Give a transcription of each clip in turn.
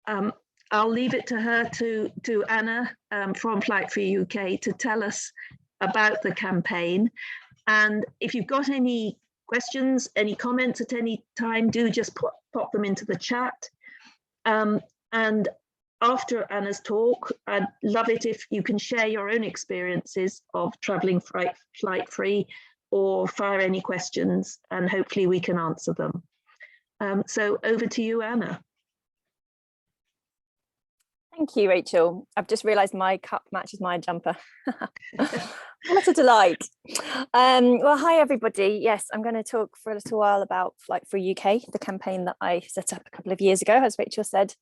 Um, I'll leave it to her, to Anna from Flight Free UK, to tell us about the campaign. And if you've got any questions, any comments at any time, do just pop them into the chat. And after Anna's talk, I'd love it if you can share your own experiences of traveling flight free, or fire any questions, and hopefully we can answer them. So over to you, Anna. Thank you, Rachel. I've just realised my cup matches my jumper. What a delight. Well, hi, everybody. Yes, I'm going to talk for a little while about Flight Free UK, the campaign that I set up a couple of years ago, as Rachel said.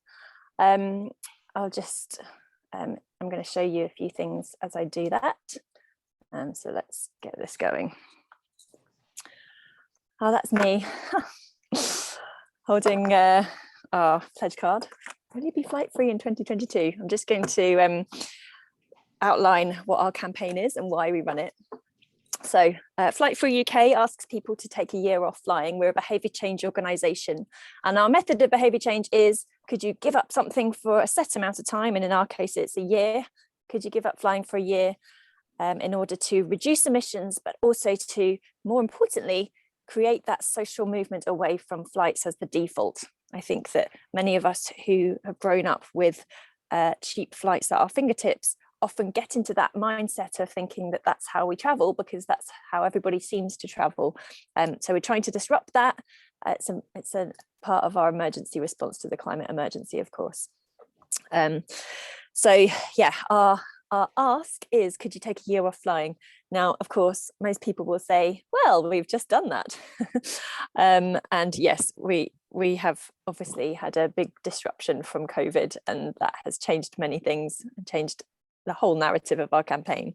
I'm going to show you a few things as I do that. So let's get this going. Oh, that's me holding our pledge card. Will you be flight free in 2022? I'm just going to outline what our campaign is and why we run it. So Flight Free UK asks people to take a year off flying. We're a behaviour change organisation, and our method of behaviour change is, could you give up something for a set amount of time? And in our case, it's a year. Could you give up flying for a year in order to reduce emissions, but also to, more importantly, create that social movement away from flights as the default? I think that many of us who have grown up with cheap flights at our fingertips often get into that mindset of thinking that that's how we travel, because that's how everybody seems to travel. So we're trying to disrupt that. It's a part of our emergency response to the climate emergency, of course. So yeah, our ask is, could you take a year off flying? Now, of course, most people will say, well, we've just done that. And yes, we have obviously had a big disruption from COVID, and that has changed many things and changed the whole narrative of our campaign.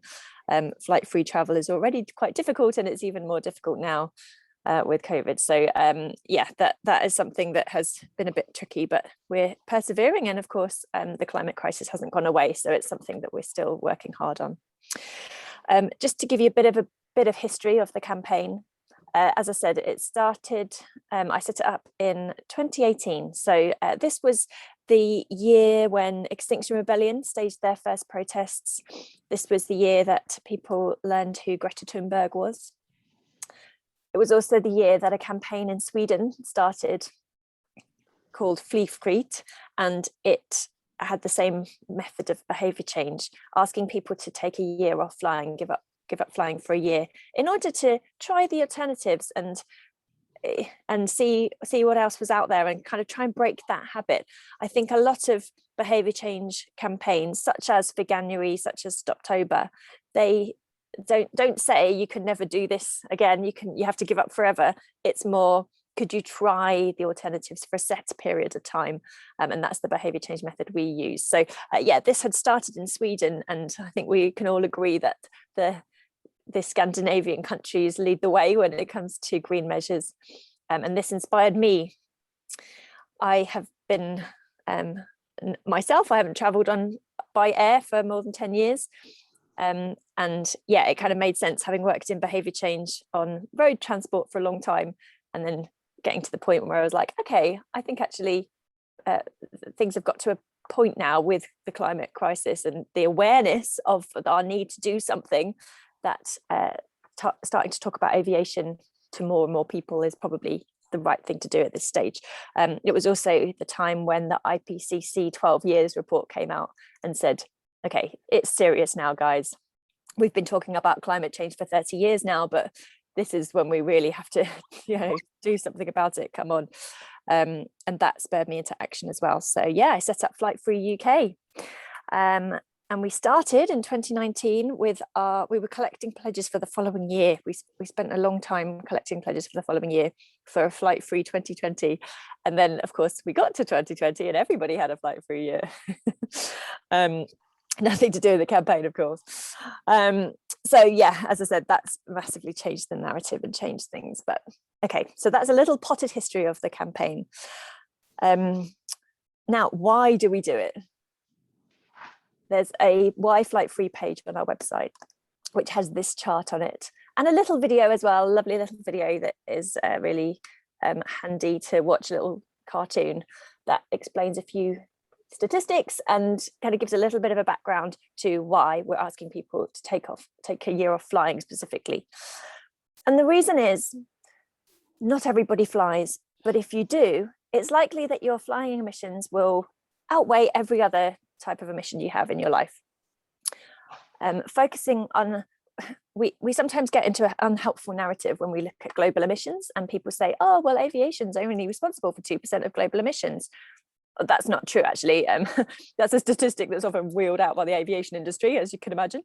Flight free travel is already quite difficult, and it's even more difficult now with COVID. So yeah, that is something that has been a bit tricky, but we're persevering. And of course, the climate crisis hasn't gone away. So it's something that we're still working hard on. Just to give you a bit of history of the campaign. As I said, it started, I set it up in 2018. So this was the year when Extinction Rebellion staged their first protests. This was the year that people learned who Greta Thunberg was. It was also the year that a campaign in Sweden started called Flyfritt, and it had the same method of behaviour change, asking people to take a year off flying, give up flying for a year, in order to try the alternatives and see what else was out there, and kind of try and break that habit. I think a lot of behaviour change campaigns, such as Veganuary, such as Stoptober, they don't say you can never do this again, you have to give up forever. It's more, could you try the alternatives for a set period of time? And that's the behaviour change method we use. So yeah, this had started in Sweden, and I think we can all agree that the Scandinavian countries lead the way when it comes to green measures. And this inspired me. I have been, myself, I haven't travelled by air for more than 10 years. And yeah, it kind of made sense, having worked in behaviour change on road transport for a long time, and then getting to the point where I was like, okay, I think actually things have got to a point now with the climate crisis and the awareness of our need to do something, that starting to talk about aviation to more and more people is probably the right thing to do at this stage. It was also the time when the IPCC 12 years report came out and said, okay, it's serious now, guys. We've been talking about climate change for 30 years now, but this is when we really have to, do something about it. Come on. And that spurred me into action as well. So yeah, I set up Flight Free UK. And we started in 2019 with we were collecting pledges for the following year. We spent a long time collecting pledges for the following year for a Flight Free 2020. And then of course we got to 2020 and everybody had a Flight Free year. Nothing to do with the campaign, of course. So yeah, as I said, that's massively changed the narrative and changed things. But okay, so that's a little potted history of the campaign. Now, why do we do it? There's a Why Flight Free page on our website, which has this chart on it, and a little video as well, lovely little video that is really handy to watch, a little cartoon that explains a few statistics and kind of gives a little bit of a background to why we're asking people to take a year off flying specifically. And the reason is not everybody flies, but if you do, it's likely that your flying emissions will outweigh every other type of emission you have in your life. Focusing on, we sometimes get into an unhelpful narrative when we look at global emissions, and people say, oh, well, aviation's only responsible for 2% of global emissions. That's not true, actually. That's a statistic that's often wheeled out by the aviation industry, as you can imagine.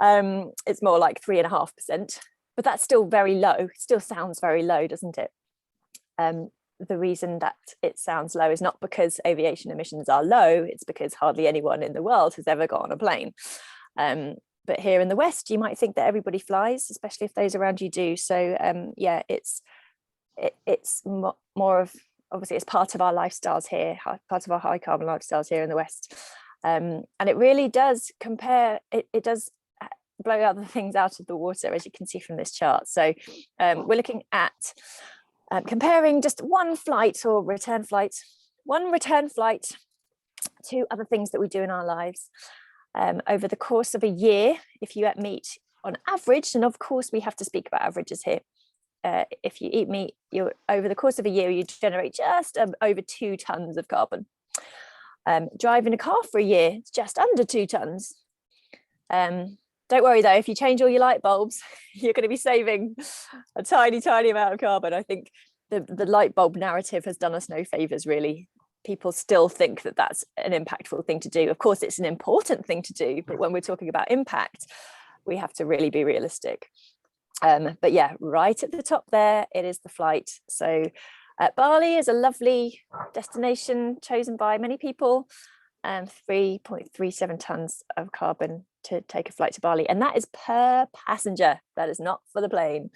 It's more like 3.5%, but that's still very low. It still sounds very low, doesn't it? The reason that it sounds low is not because aviation emissions are low, it's because hardly anyone in the world has ever got on a plane. But here in the West, you might think that everybody flies, especially if those around you do. So yeah, it's more of, obviously it's part of our lifestyles here, part of our high carbon lifestyles here in the West. And it really does compare, it does blow other things out of the water, as you can see from this chart. So we're looking at comparing just one return flight to other things that we do in our lives. Over the course of a year, if you eat meat on average, and of course we have to speak about averages here, if you eat meat, over the course of a year, you generate just over 2 tons of carbon. Driving a car for a year, it's just under 2 tons. Don't worry though, if you change all your light bulbs, you're going to be saving a tiny, tiny amount of carbon. I think the light bulb narrative has done us no favors, really. People still think that that's an impactful thing to do. Of course, it's an important thing to do, but when we're talking about impact, we have to really be realistic. But yeah, right at the top there, it is the flight. So Bali is a lovely destination chosen by many people, 3.37 tons of carbon to take a flight to Bali, and that is per passenger. That is not for the plane.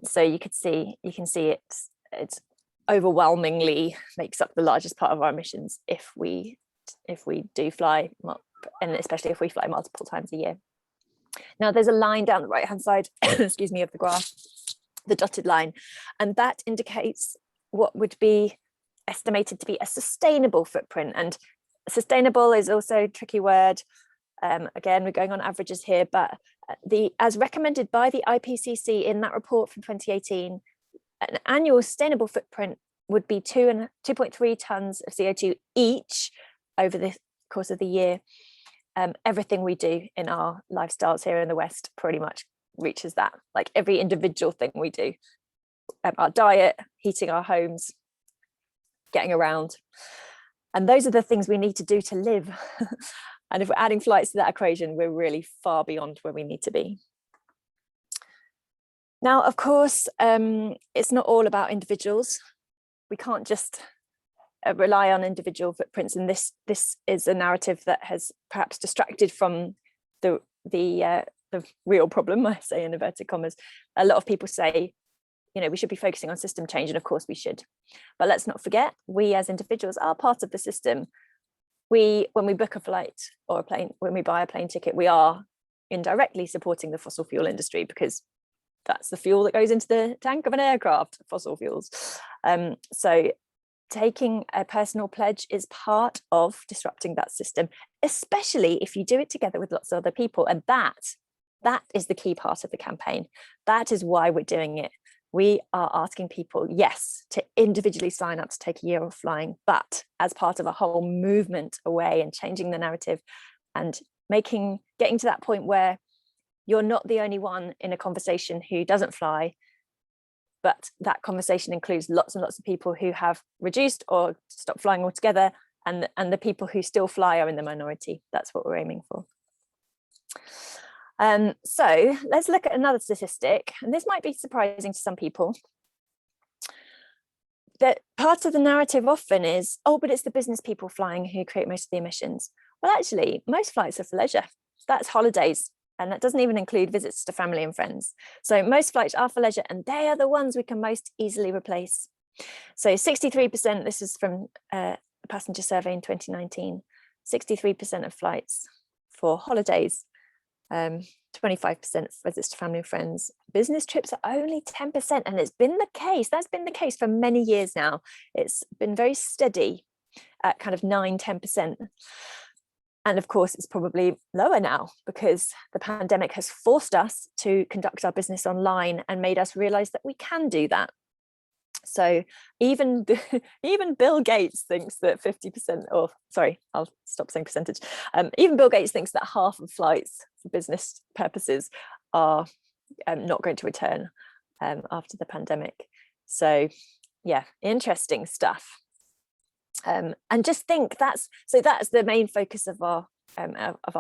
So you can see it's overwhelmingly makes up the largest part of our emissions if we do fly, and especially if we fly multiple times a year. Now there's a line down the right hand side, excuse me, of the graph, the dotted line, and that indicates what would be estimated to be a sustainable footprint. And sustainable is also a tricky word. Again, we're going on averages here, but as recommended by the IPCC in that report from 2018, an annual sustainable footprint would be 2.3 tons of CO2 each over the course of the year. Everything we do in our lifestyles here in the West pretty much reaches that, like every individual thing we do. Our diet, heating our homes, getting around. And those are the things we need to do to live. And if we're adding flights to that equation, we're really far beyond where we need to be. Now, of course, it's not all about individuals. We can't just rely on individual footprints, and this is a narrative that has perhaps distracted from the real problem, I say in inverted commas. A lot of people say, you know, we should be focusing on system change, and of course we should. But let's not forget, we as individuals are part of the system. When we book a flight or a plane, when we buy a plane ticket, we are indirectly supporting the fossil fuel industry, because that's the fuel that goes into the tank of an aircraft, fossil fuels. So taking a personal pledge is part of disrupting that system, especially if you do it together with lots of other people. And that is the key part of the campaign. That is why we're doing it. We are asking people, yes, to individually sign up to take a year of flying, but as part of a whole movement away and changing the narrative and getting to that point where you're not the only one in a conversation who doesn't fly, but that conversation includes lots and lots of people who have reduced or stopped flying altogether, and the people who still fly are in the minority. That's what we're aiming for. So let's look at another statistic, and this might be surprising to some people. That part of the narrative often is, oh, but it's the business people flying who create most of the emissions. Well, actually, most flights are for leisure. That's holidays. And that doesn't even include visits to family and friends. So most flights are for leisure, and they are the ones we can most easily replace. So 63%, this is from a passenger survey in 2019, 63% of flights for holidays, 25% visits to family and friends. Business trips are only 10%, and it's been the case. That's been the case for many years now. It's been very steady. at kind of 9–10%. And of course, it's probably lower now because the pandemic has forced us to conduct our business online and made us realize that we can do that. So even Bill Gates thinks that 50%, or sorry, I'll stop saying percentage. Even Bill Gates thinks that half of flights for business purposes are not going to return after the pandemic. So yeah, interesting stuff. And just think that's the main focus of our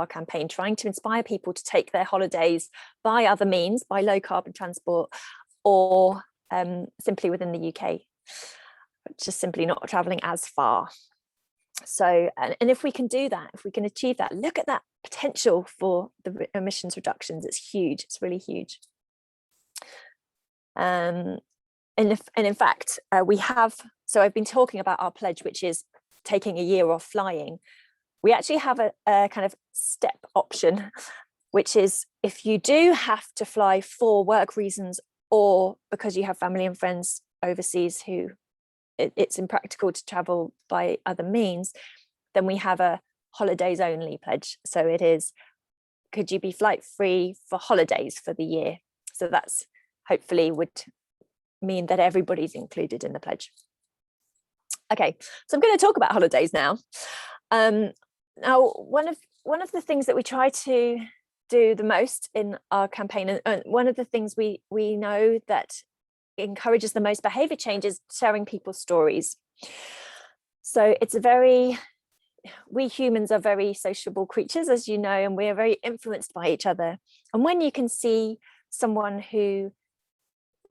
campaign, trying to inspire people to take their holidays by other means, by low carbon transport, or simply within the UK, just simply not traveling as far. So, and if we can do that, if we can achieve that, look at that potential for the emissions reductions. It's huge. It's really huge. And in fact, we have, so I've been talking about our pledge, which is taking a year off flying. We actually have a kind of step option, which is if you do have to fly for work reasons or because you have family and friends overseas who it's impractical to travel by other means, then we have a holidays only pledge. So it is, could you be flight free for holidays for the year? So that's hopefully would mean that everybody's included in the pledge. Okay, so I'm going to talk about holidays now. Now, one of the things that we try to do the most in our campaign, and one of the things we know that encourages the most behavior change is sharing people's stories. So it's we humans are very sociable creatures, as you know, and we are very influenced by each other. And when you can see someone who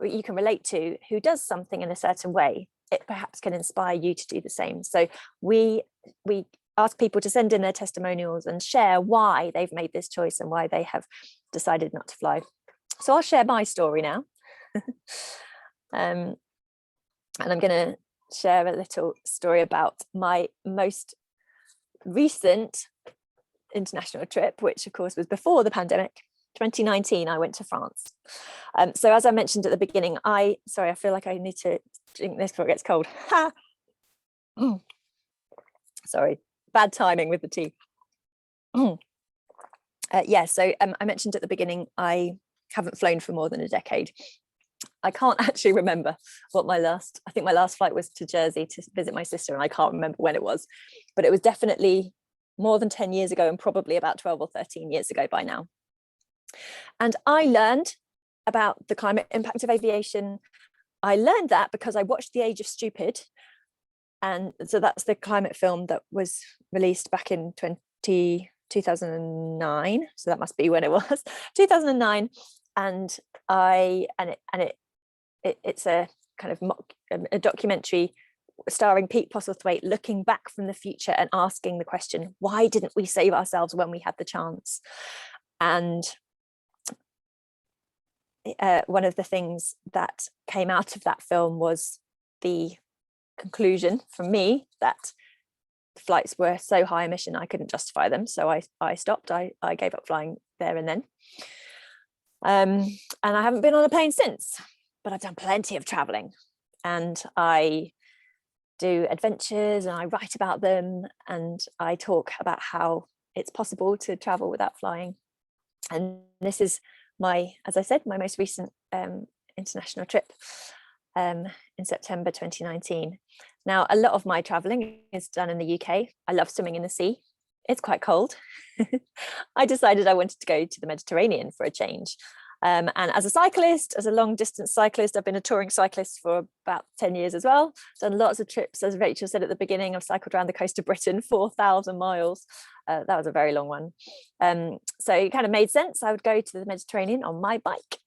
you can relate to who does something in a certain way, it perhaps can inspire you to do the same. So we ask people to send in their testimonials and share why they've made this choice and why they have decided not to fly. So I'll share my story now. And I'm going to share a little story about my most recent international trip, which of course was before the pandemic. 2019, I went to France. So as I mentioned at the beginning, sorry, I feel like I need to drink this before it gets cold. Sorry, bad timing with the tea. Yeah, so I mentioned at the beginning, I haven't flown for more than a decade. I can't actually remember what I think my last flight was to Jersey to visit my sister, and I can't remember when it was, but it was definitely more than 10 years ago and probably about 12 or 13 years ago by now. And I learned about the climate impact of aviation. I learned that because I watched The Age of Stupid. And so that's the climate film that was released back in 2009. So that must be when it was 2009. And it's a kind of a documentary starring Pete Postlethwaite, looking back from the future and asking the question, why didn't we save ourselves when we had the chance? And one of the things that came out of that film was the conclusion from me that flights were so high emission I couldn't justify them. So I stopped. I gave up flying there and then. And I haven't been on a plane since, but I've done plenty of traveling, and I do adventures and I write about them, and I talk about how it's possible to travel without flying. And this is as I said, my most recent international trip in September 2019. Now, a lot of my traveling is done in the UK. I love swimming in the sea. It's quite cold. I decided I wanted to go to the Mediterranean for a change. And as a cyclist, as a long distance cyclist, I've been a touring cyclist for about 10 years as well. Done lots of trips, as Rachel said at the beginning. I've cycled around the coast of Britain, 4,000 miles. That was a very long one. So it kind of made sense. I would go to the Mediterranean on my bike.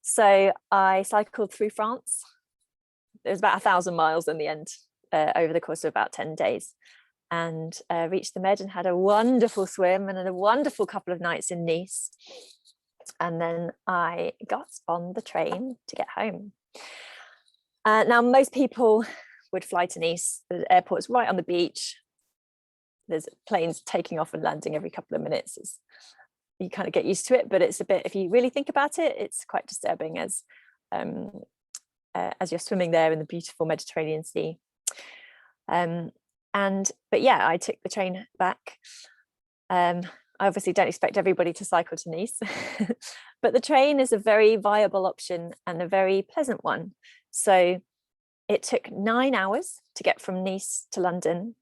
So I cycled through France. It was about 1,000 miles in the end, over the course of about 10 days. And reached the Med and had a wonderful swim and a wonderful couple of nights in Nice. And then I got on the train to get home. Now, most people would fly to Nice. The airport's right on the beach. There's planes taking off and landing every couple of minutes. You kind of get used to it, but it's a bit, if you really think about it, it's quite disturbing as you're swimming there in the beautiful Mediterranean Sea. But yeah, I took the train back. I obviously don't expect everybody to cycle to Nice, but the train is a very viable option and a very pleasant one. So it took 9 hours to get from Nice to London,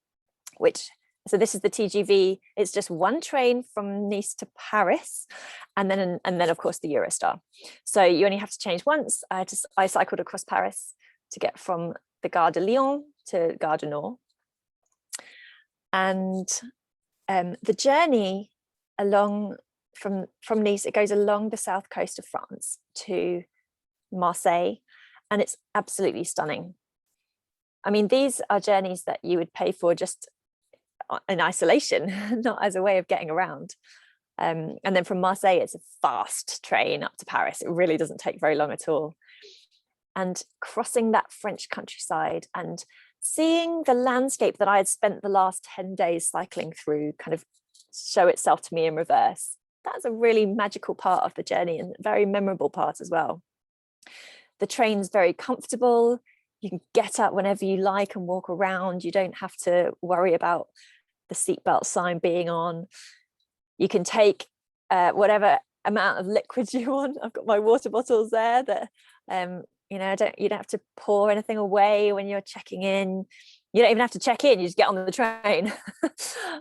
so this is the TGV. It's just one train from Nice to Paris, and then of course the Eurostar. So you only have to change once. I cycled across Paris to get from the Gare de Lyon to Gare du Nord. And the journey along from Nice, it goes along the south coast of France to Marseille, and it's absolutely stunning. I mean, these are journeys that you would pay for just in isolation, not as a way of getting around. And then from Marseille, it's a fast train up to Paris. It really doesn't take very long at all. And crossing that French countryside and seeing the landscape that I had spent the last 10 days cycling through kind of show itself to me in reverse. That's a really magical part of the journey and a very memorable part as well. The train's very comfortable. You can get up whenever you like and walk around. You don't have to worry about the seatbelt sign being on. You can take whatever amount of liquid you want. I've got my water bottles there that you don't have to pour anything away when you're checking in. You don't even have to check in, you just get on the train.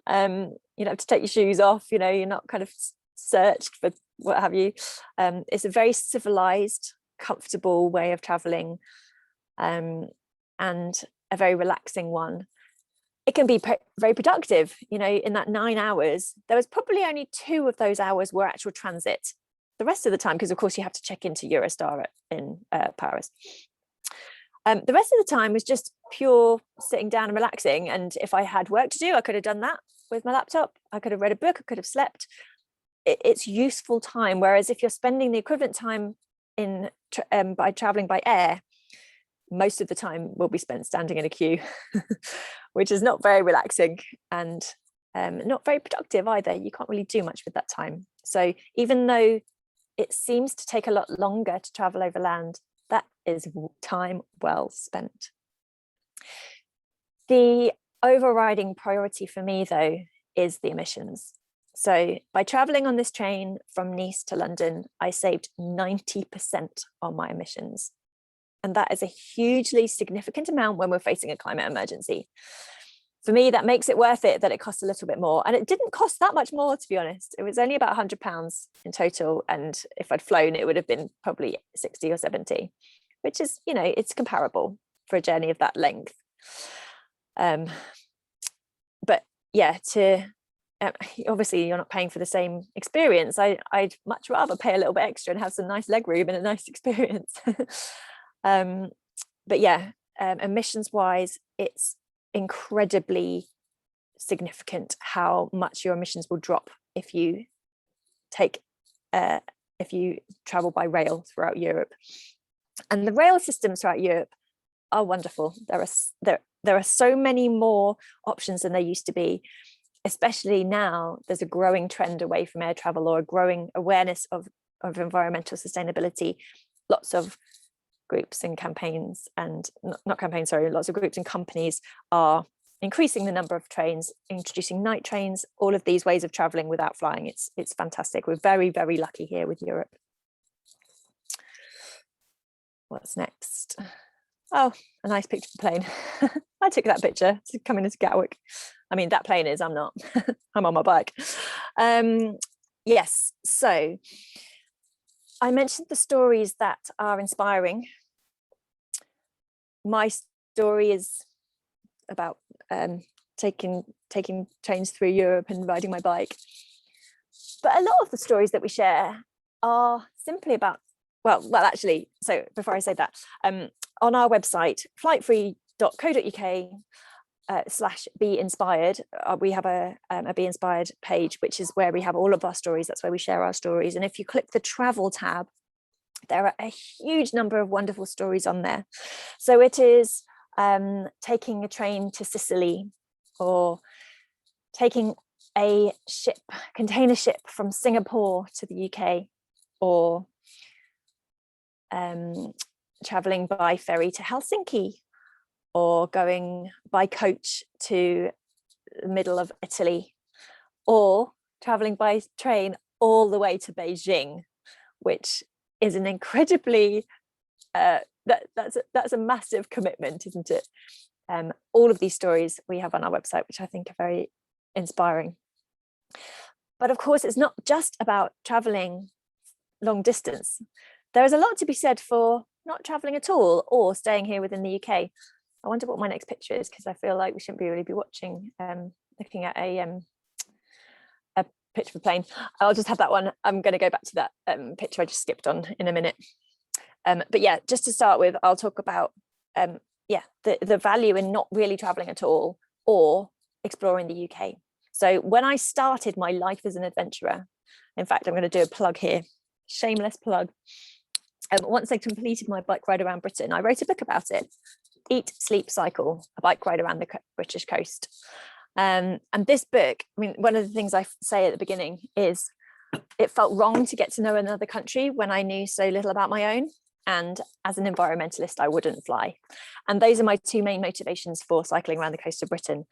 You don't have to take your shoes off, you're not kind of searched for what have you. It's a very civilized, comfortable way of traveling, and a very relaxing one. It can be very productive. In that 9 hours, there was probably only 2 of those hours were actual transit. The rest of the time, because of course you have to check into Eurostar in Paris. The rest of the time was just pure sitting down and relaxing. And if I had work to do, I could have done that with my laptop. I could have read a book, I could have slept. It's useful time. Whereas if you're spending the equivalent time by traveling by air, most of the time will be spent standing in a queue, which is not very relaxing and not very productive either. You can't really do much with that time. So even though it seems to take a lot longer to travel over land, that is time well spent. The overriding priority for me, though, is the emissions. So by traveling on this train from Nice to London, I saved 90% on my emissions. And that is a hugely significant amount when we're facing a climate emergency. For me, that makes it worth it that it costs a little bit more. And it didn't cost that much more, to be honest. It was only about £100 in total. And if I'd flown, it would have been probably 60 or 70, which is, it's comparable for a journey of that length. But yeah, obviously you're not paying for the same experience. I'd much rather pay a little bit extra and have some nice leg room and a nice experience. But yeah, emissions wise, it's incredibly significant how much your emissions will drop if you travel by rail throughout Europe. And the rail systems throughout Europe are wonderful. There are so many more options than there used to be, especially now. There's a growing trend away from air travel, or a growing awareness of environmental sustainability. Lots of groups and campaigns lots of groups and companies are increasing the number of trains, introducing night trains, all of these ways of traveling without flying. It's fantastic. We're very, very lucky here with Europe. What's next? Oh, a nice picture of the plane. I took that picture coming into Gatwick. I mean, that plane is, I'm not. I'm on my bike. Yes, so I mentioned the stories that are inspiring. My story is about taking trains through Europe and riding my bike. But a lot of the stories that we share are simply about, actually, so before I say that, on our website, flightfree.co.uk /be inspired, we have a Be Inspired page, which is where we have all of our stories. That's where we share our stories. And if you click the travel tab, there are a huge number of wonderful stories on there. So it is taking a train to Sicily, or taking a container ship from Singapore to the UK, or traveling by ferry to Helsinki, or going by coach to the middle of Italy, or traveling by train all the way to Beijing, which is an incredibly that's a massive commitment, isn't it? All of these stories we have on our website, which I think are very inspiring. But of course, it's not just about traveling long distance. There is a lot to be said for not traveling at all or staying here within the UK. I wonder what my next picture is, because I feel like we shouldn't really be watching, looking at a picture of a plane. I'll just have that one. I'm going to go back to that picture I just skipped on in a minute. But yeah, just to start with, I'll talk about the value in not really traveling at all or exploring the UK. So when I started my life as an adventurer, in fact, I'm going to do a plug here, shameless plug. Once I completed my bike ride around Britain, I wrote a book about it, Eat, Sleep, Cycle, a bike ride around the British coast. And this book, I mean, one of the things I say at the beginning is it felt wrong to get to know another country when I knew so little about my own. And as an environmentalist, I wouldn't fly. And those are my two main motivations for cycling around the coast of Britain.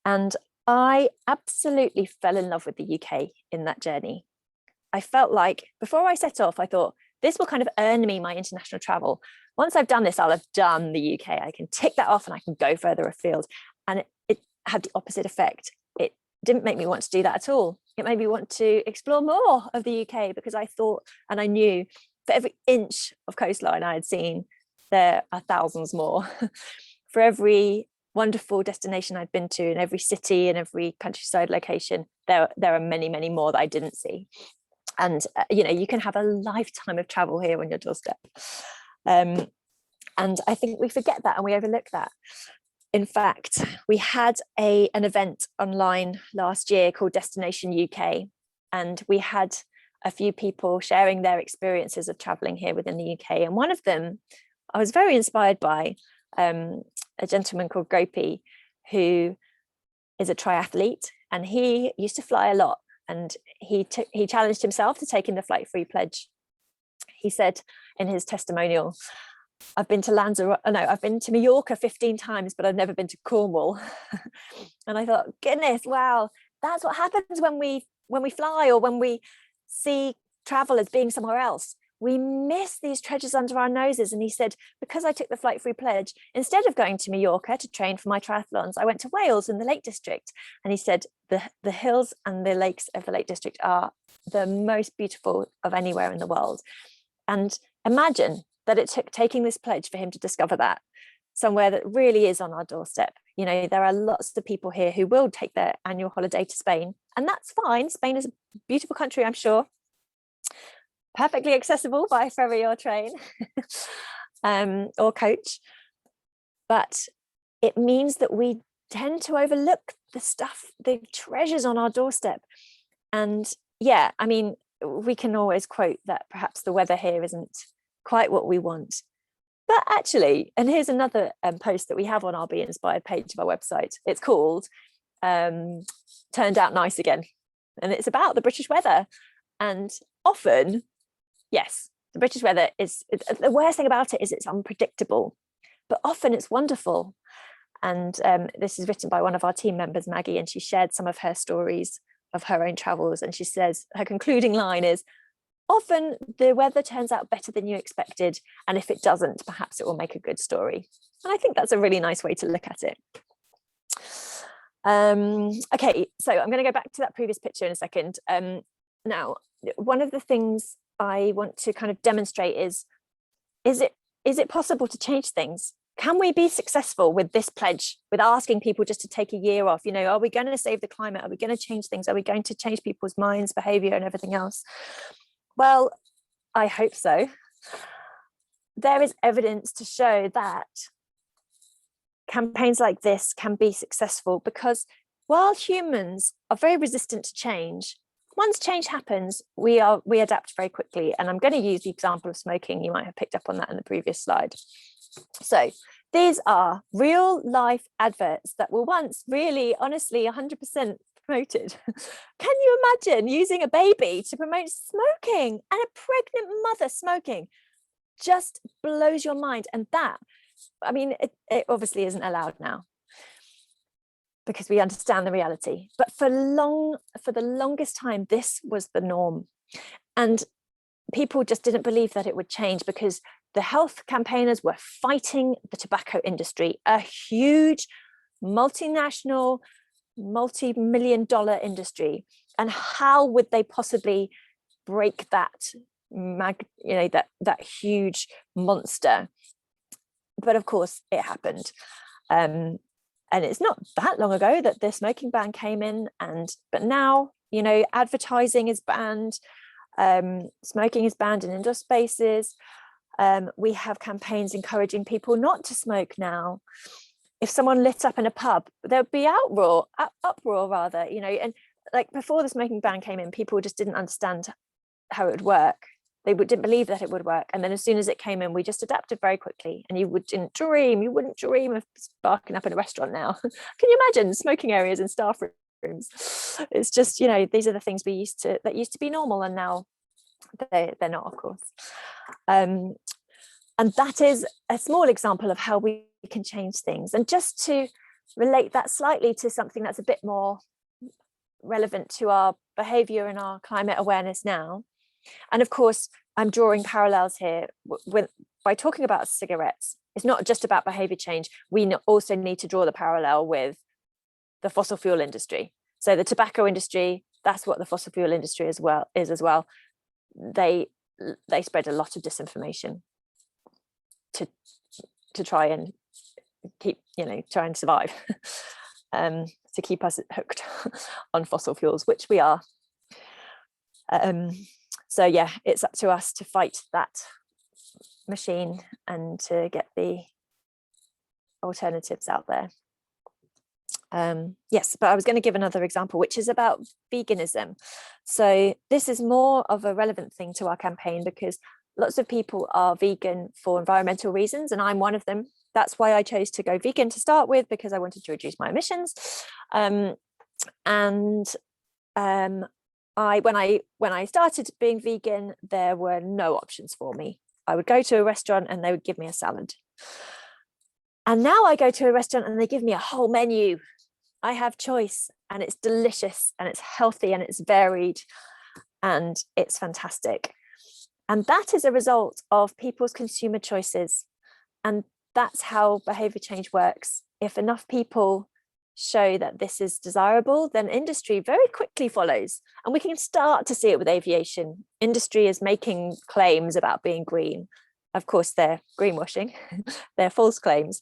And I absolutely fell in love with the UK in that journey. I felt like before I set off, I thought this will kind of earn me my international travel. Once I've done this, I'll have done the UK. I can tick that off and I can go further afield. And it had the opposite effect. It didn't make me want to do that at all. It made me want to explore more of the UK, because I thought and I knew for every inch of coastline I had seen, there are thousands more. For every wonderful destination I'd been to, in every city and every countryside location, there are many, many more that I didn't see. And you can have a lifetime of travel here on your doorstep. And I think we forget that and we overlook that. In fact, we had an event online last year called Destination UK, and we had a few people sharing their experiences of traveling here within the UK. And one of them I was very inspired by, a gentleman called Gopi, who is a triathlete, and he used to fly a lot, and he challenged himself to take in the Flight Free Pledge. He said in his testimonial, I've been to Mallorca 15 times, but I've never been to Cornwall. And I thought, goodness, wow, that's what happens when we fly, or when we see travel as being somewhere else. We miss these treasures under our noses. And he said, because I took the Flight Free Pledge, instead of going to Mallorca to train for my triathlons, I went to Wales in the Lake District. And he said the hills and the lakes of the Lake District are the most beautiful of anywhere in the world. And imagine that it took taking this pledge for him to discover that, somewhere that really is on our doorstep. There are lots of people here who will take their annual holiday to Spain, and that's fine. Spain is a beautiful country, I'm sure, perfectly accessible by ferry or train or coach. But it means that we tend to overlook the treasures on our doorstep. And yeah, I mean, we can always quote that perhaps the weather here isn't quite what we want. But actually, and here's another post that we have on our Be Inspired page of our website. It's called Turned Out Nice Again. And it's about the British weather. And often, yes, the British weather the worst thing about it is it's unpredictable, but often it's wonderful. And this is written by one of our team members, Maggie, and she shared some of her stories of her own travels. And she says her concluding line is, often the weather turns out better than you expected. And if it doesn't, perhaps it will make a good story. And I think that's a really nice way to look at it. Okay, so I'm going to go back to that previous picture in a second. Now, one of the things I want to kind of demonstrate is it possible to change things? Can we be successful with this pledge, with asking people just to take a year off? Are we going to save the climate? Are we going to change things? Are we going to change people's minds, behavior, and everything else? Well, I hope so. There is evidence to show that campaigns like this can be successful, because while humans are very resistant to change, once change happens, we adapt very quickly. And I'm going to use the example of smoking. You might have picked up on that in the previous slide. So these are real life adverts that were once really, honestly, 100% promoted. Can you imagine using a baby to promote smoking, and a pregnant mother smoking? Just blows your mind. And that I mean, it obviously isn't allowed now because we understand the reality. But for the longest time, this was the norm. And people just didn't believe that it would change because the health campaigners were fighting the tobacco industry, a huge multinational, multi-million-dollar industry. And how would they possibly break that, that huge monster? But of course, it happened. And it's not that long ago that the smoking ban came in, but now, advertising is banned, smoking is banned in indoor spaces. We have campaigns encouraging people not to smoke now. If someone lit up in a pub, there'd be uproar rather, and like before the smoking ban came in, people just didn't understand how it would work. They didn't believe that it would work. And then as soon as it came in, we just adapted very quickly. And you wouldn't dream of sparking up in a restaurant now. Can you imagine smoking areas in staff rooms? It's just, these are the things that used to be normal, and now they're not, of course. And that is a small example of how we can change things. And just to relate that slightly to something that's a bit more relevant to our behavior and our climate awareness now. And of course, I'm drawing parallels here by talking about cigarettes. It's not just about behavior change. We also need to draw the parallel with the fossil fuel industry. So the tobacco industry, that's what the fossil fuel industry is as well. They spread a lot of disinformation to try and keep, try and survive, to keep us hooked on fossil fuels, which we are. So yeah, it's up to us to fight that machine and to get the alternatives out there. Yes, but I was going to give another example, which is about veganism. So this is more of a relevant thing to our campaign because lots of people are vegan for environmental reasons, and I'm one of them. That's why I chose to go vegan to start with, because I wanted to reduce my emissions. When I started being vegan, there were no options for me. I would go to a restaurant and they would give me a salad. And now I go to a restaurant and they give me a whole menu. I have choice, and it's delicious and it's healthy and it's varied and it's fantastic. And that is a result of people's consumer choices. And that's how behavior change works. If enough people show that this is desirable, then industry very quickly follows. And we can start to see it with aviation. Industry is making claims about being green. Of course, they're greenwashing, they're false claims.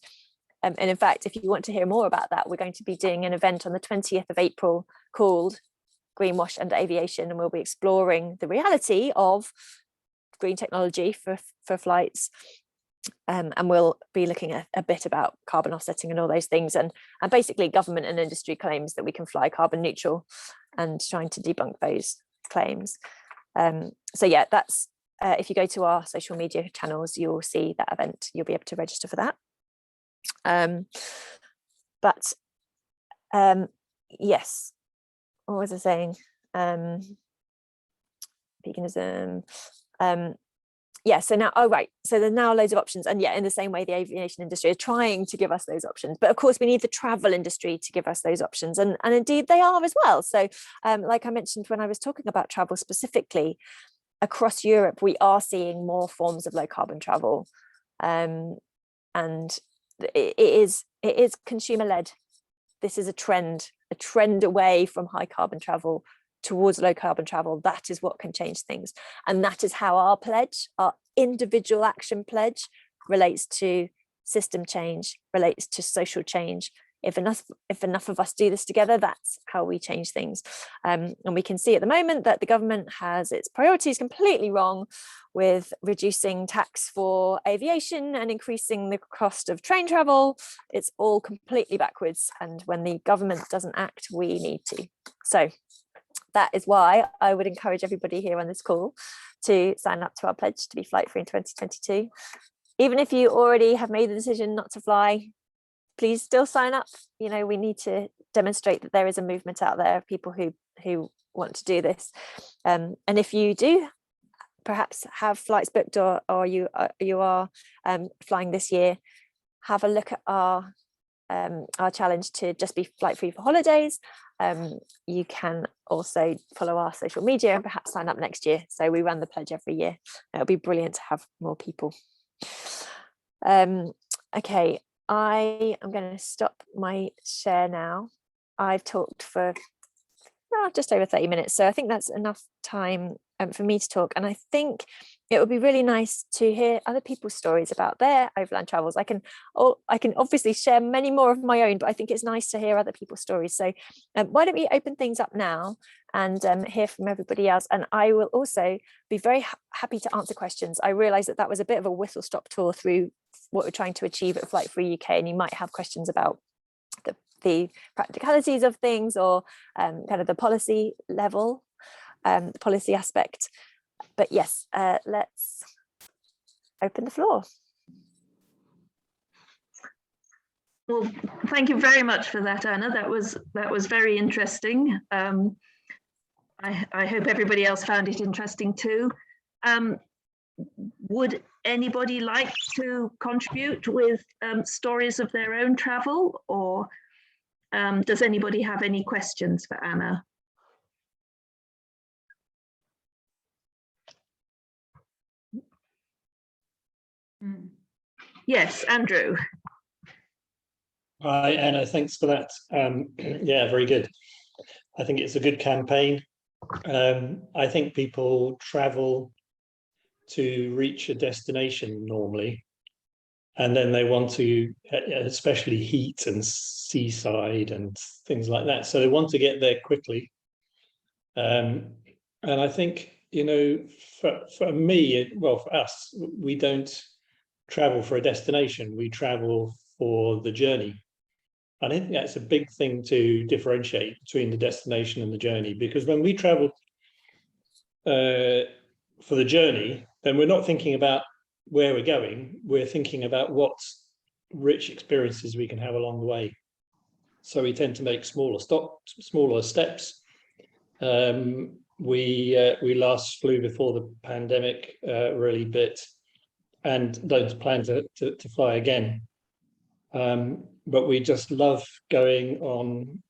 And in fact, if you want to hear more about that, we're going to be doing an event on the 20th of April called Greenwash and Aviation, and we'll be exploring the reality of green technology for flights. And we'll be looking at a bit about carbon offsetting and all those things, and basically government and industry claims that we can fly carbon neutral and trying to debunk those claims. So yeah, that's if you go to our social media channels, you'll see that event. You'll be able to register for that. Yes, what was I saying? Veganism. Yeah, so now, so there's now loads of options, and yeah, in the same way the aviation industry is trying to give us those options, but of course we need the travel industry to give us those options, and indeed they are as well. So like I mentioned when I was talking about travel specifically, across Europe we are seeing more forms of low carbon travel, and it is consumer led. This is a trend away from high carbon travel towards low carbon travel. That is what can change things. And that is how our pledge, our individual action pledge, relates to system change, relates to social change. If enough of us do this together, that's how we change things. And we can see at the moment that the government has its priorities completely wrong, with reducing tax for aviation and increasing the cost of train travel. It's all completely backwards. And when the government doesn't act, we need to. So that is why I would encourage everybody here on this call to sign up to our pledge to be flight free in 2022. Even if you already have made the decision not to fly, please still sign up. We need to demonstrate that there is a movement out there of people who want to do this. And if you do perhaps have flights booked, or you are flying this year, have a look at our challenge to just be flight free for holidays. You can also follow our social media and perhaps sign up next year. So we run the pledge every year. It'll be brilliant to have more people. Okay, I am going to stop my share now. I've talked for just over 30 minutes, so I think that's enough time for me to talk. And I think it would be really nice to hear other people's stories about their overland travels. I can obviously share many more of my own, but I think it's nice to hear other people's stories. So why don't we open things up now and hear from everybody else? And I will also be very happy to answer questions. I realise that was a bit of a whistle-stop tour through what we're trying to achieve at Flight Free UK, and you might have questions about the practicalities of things, or kind of the policy level, the policy aspect. But yes, let's open the floor. Well, thank you very much for that, Anna. That was very interesting. I hope everybody else found it interesting too. Would anybody like to contribute with stories of their own travel, or does anybody have any questions for Anna? Yes, Andrew. Hi, Anna, thanks for that. Yeah, very good. I think it's a good campaign. I think people travel to reach a destination normally, and then they want to, especially heat and seaside and things like that. So they want to get there quickly. And I think, for me, well, for us, we don't travel for a destination. We travel for the journey. And I think that's a big thing to differentiate between the destination and the journey, because when we travel for the journey, then we're not thinking about where we're going. We're thinking about what rich experiences we can have along the way. So we tend to make smaller steps. We last flew before the pandemic really bit, and don't plan to fly again. But we just love going on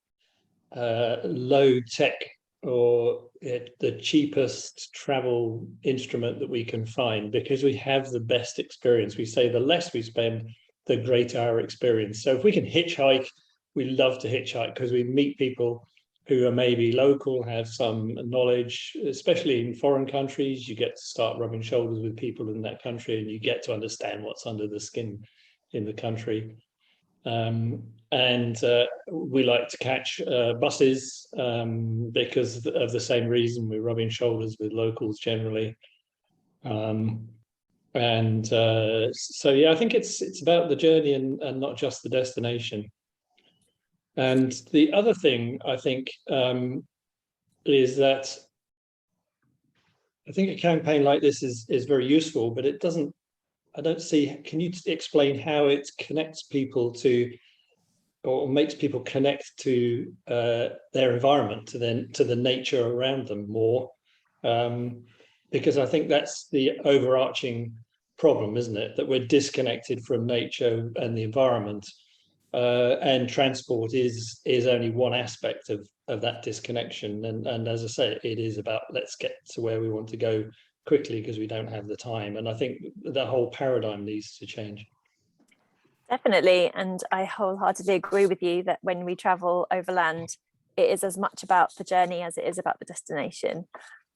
low tech, or the cheapest travel instrument that we can find, because we have the best experience. We say the less we spend, the greater our experience. So if we can hitchhike, we love to hitchhike, because we meet people who are maybe local, have some knowledge, especially in foreign countries. You get to start rubbing shoulders with people in that country, and you get to understand what's under the skin in the country. And we like to catch buses because of the same reason. We're rubbing shoulders with locals generally. So yeah, I think it's about the journey and not just the destination. And the other thing I think is that I think a campaign like this is very useful, but it doesn't, I don't see, can you explain how it connects people to, or makes people connect to their environment, to the nature around them more? Because I think that's the overarching problem, isn't it? That we're disconnected from nature and the environment, and transport is only one aspect of that disconnection. And as I say, it is about, let's get to where we want to go quickly because we don't have the time. And I think the whole paradigm needs to change. Definitely. And I wholeheartedly agree with you that when we travel overland, it is as much about the journey as it is about the destination.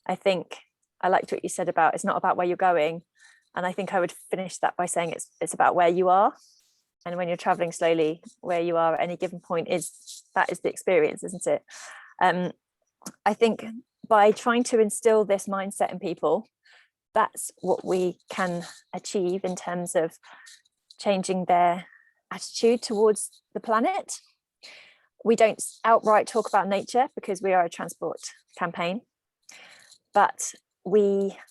I think I liked what you said about it's not about where you're going. And I think I would finish that by saying it's about where you are. And when you're traveling slowly, where you are at any given point is the experience, isn't it? I think by trying to instill this mindset in people, that's what we can achieve in terms of changing their attitude towards the planet. We don't outright talk about nature because we are a transport campaign, but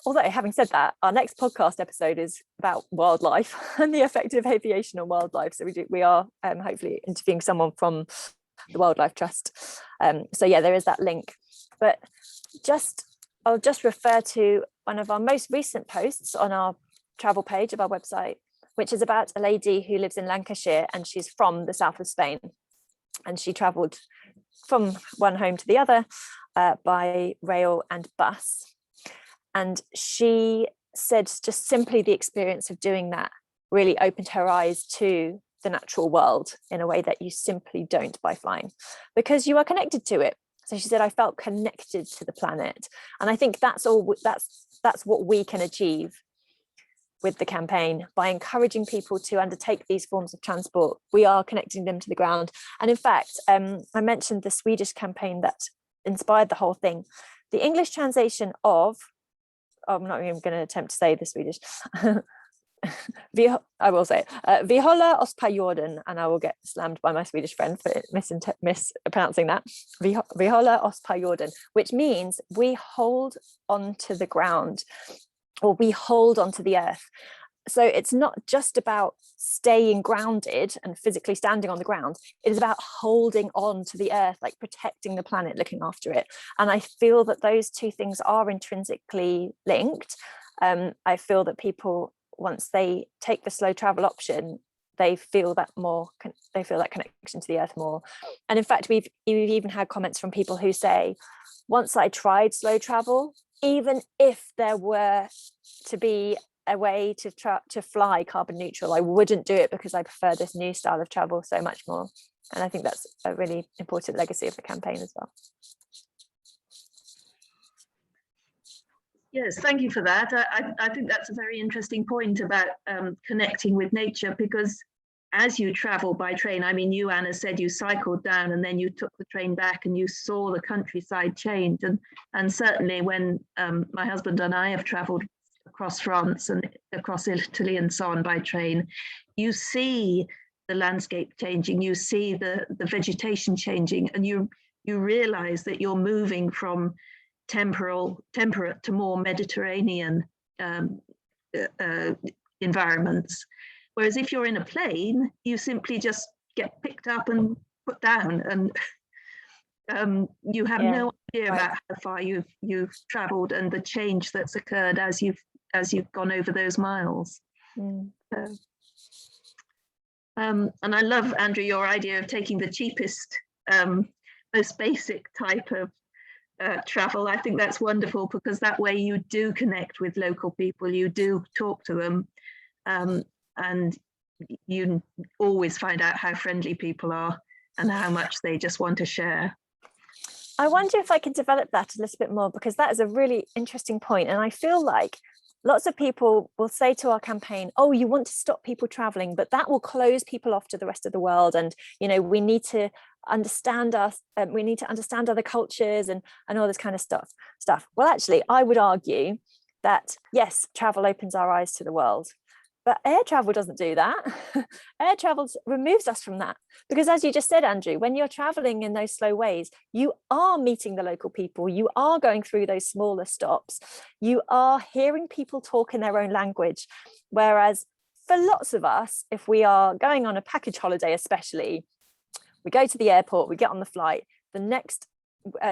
although having said that, our next podcast episode is about wildlife and the effect of aviation on wildlife. So we are hopefully interviewing someone from the Wildlife Trust. So yeah, there is that link. But I'll just refer to one of our most recent posts on our travel page of our website, which is about a lady who lives in Lancashire, and she's from the south of Spain. And she travelled from one home to the other by rail and bus. And she said just simply the experience of doing that really opened her eyes to the natural world in a way that you simply don't by flying, because you are connected to it. So she said, I felt connected to the planet. And I think that's what we can achieve with the campaign. By encouraging people to undertake these forms of transport, we are connecting them to the ground. And in fact, I mentioned the Swedish campaign that inspired the whole thing. The English translation of, I'm not even going to attempt to say the Swedish, I will say it, Vi håller oss på jorden, and I will get slammed by my Swedish friend for mispronouncing that. Vi håller oss på jorden, which means we hold onto the ground, or we hold onto the earth. So it's not just about staying grounded and physically standing on the ground. It is about holding on to the earth, like protecting the planet, looking after it. And I feel that those two things are intrinsically linked. I feel that people, once they take the slow travel option, they feel that connection to the earth more. And in fact, we've even had comments from people who say, once I tried slow travel, even if there were to be a way to fly carbon neutral, I wouldn't do it because I prefer this new style of travel so much more. And I think that's a really important legacy of the campaign as well. Yes, thank you for that. I think that's a very interesting point about connecting with nature, because as you travel by train, I mean, you, Anna, said you cycled down and then you took the train back and you saw the countryside change. And certainly when my husband and I have traveled across France and across Italy and so on by train, you see the landscape changing, you see the vegetation changing, and you realize that you're moving from temperate to more Mediterranean environments. Whereas if you're in a plane, you simply just get picked up and put down, and you have no idea about how far you've traveled and the change that's occurred as you've gone over those miles. And I love, Andrew, your idea of taking the cheapest, most basic type of travel. I think that's wonderful, because that way you do connect with local people, you do talk to them, and you always find out how friendly people are and how much they just want to share. I wonder if I could develop that a little bit more, because that is a really interesting point. And I feel like lots of people will say to our campaign, oh, you want to stop people traveling, but that will close people off to the rest of the world. And, you know, we need to understand us, we need to understand other cultures and all this kind of stuff. Well, actually, I would argue that, yes, travel opens our eyes to the world, but air travel doesn't do that. Air travel removes us from that, because as you just said, Andrew, when you're traveling in those slow ways, you are meeting the local people, you are going through those smaller stops, you are hearing people talk in their own language. Whereas for lots of us, if we are going on a package holiday, especially, we go to the airport, we get on the flight, the next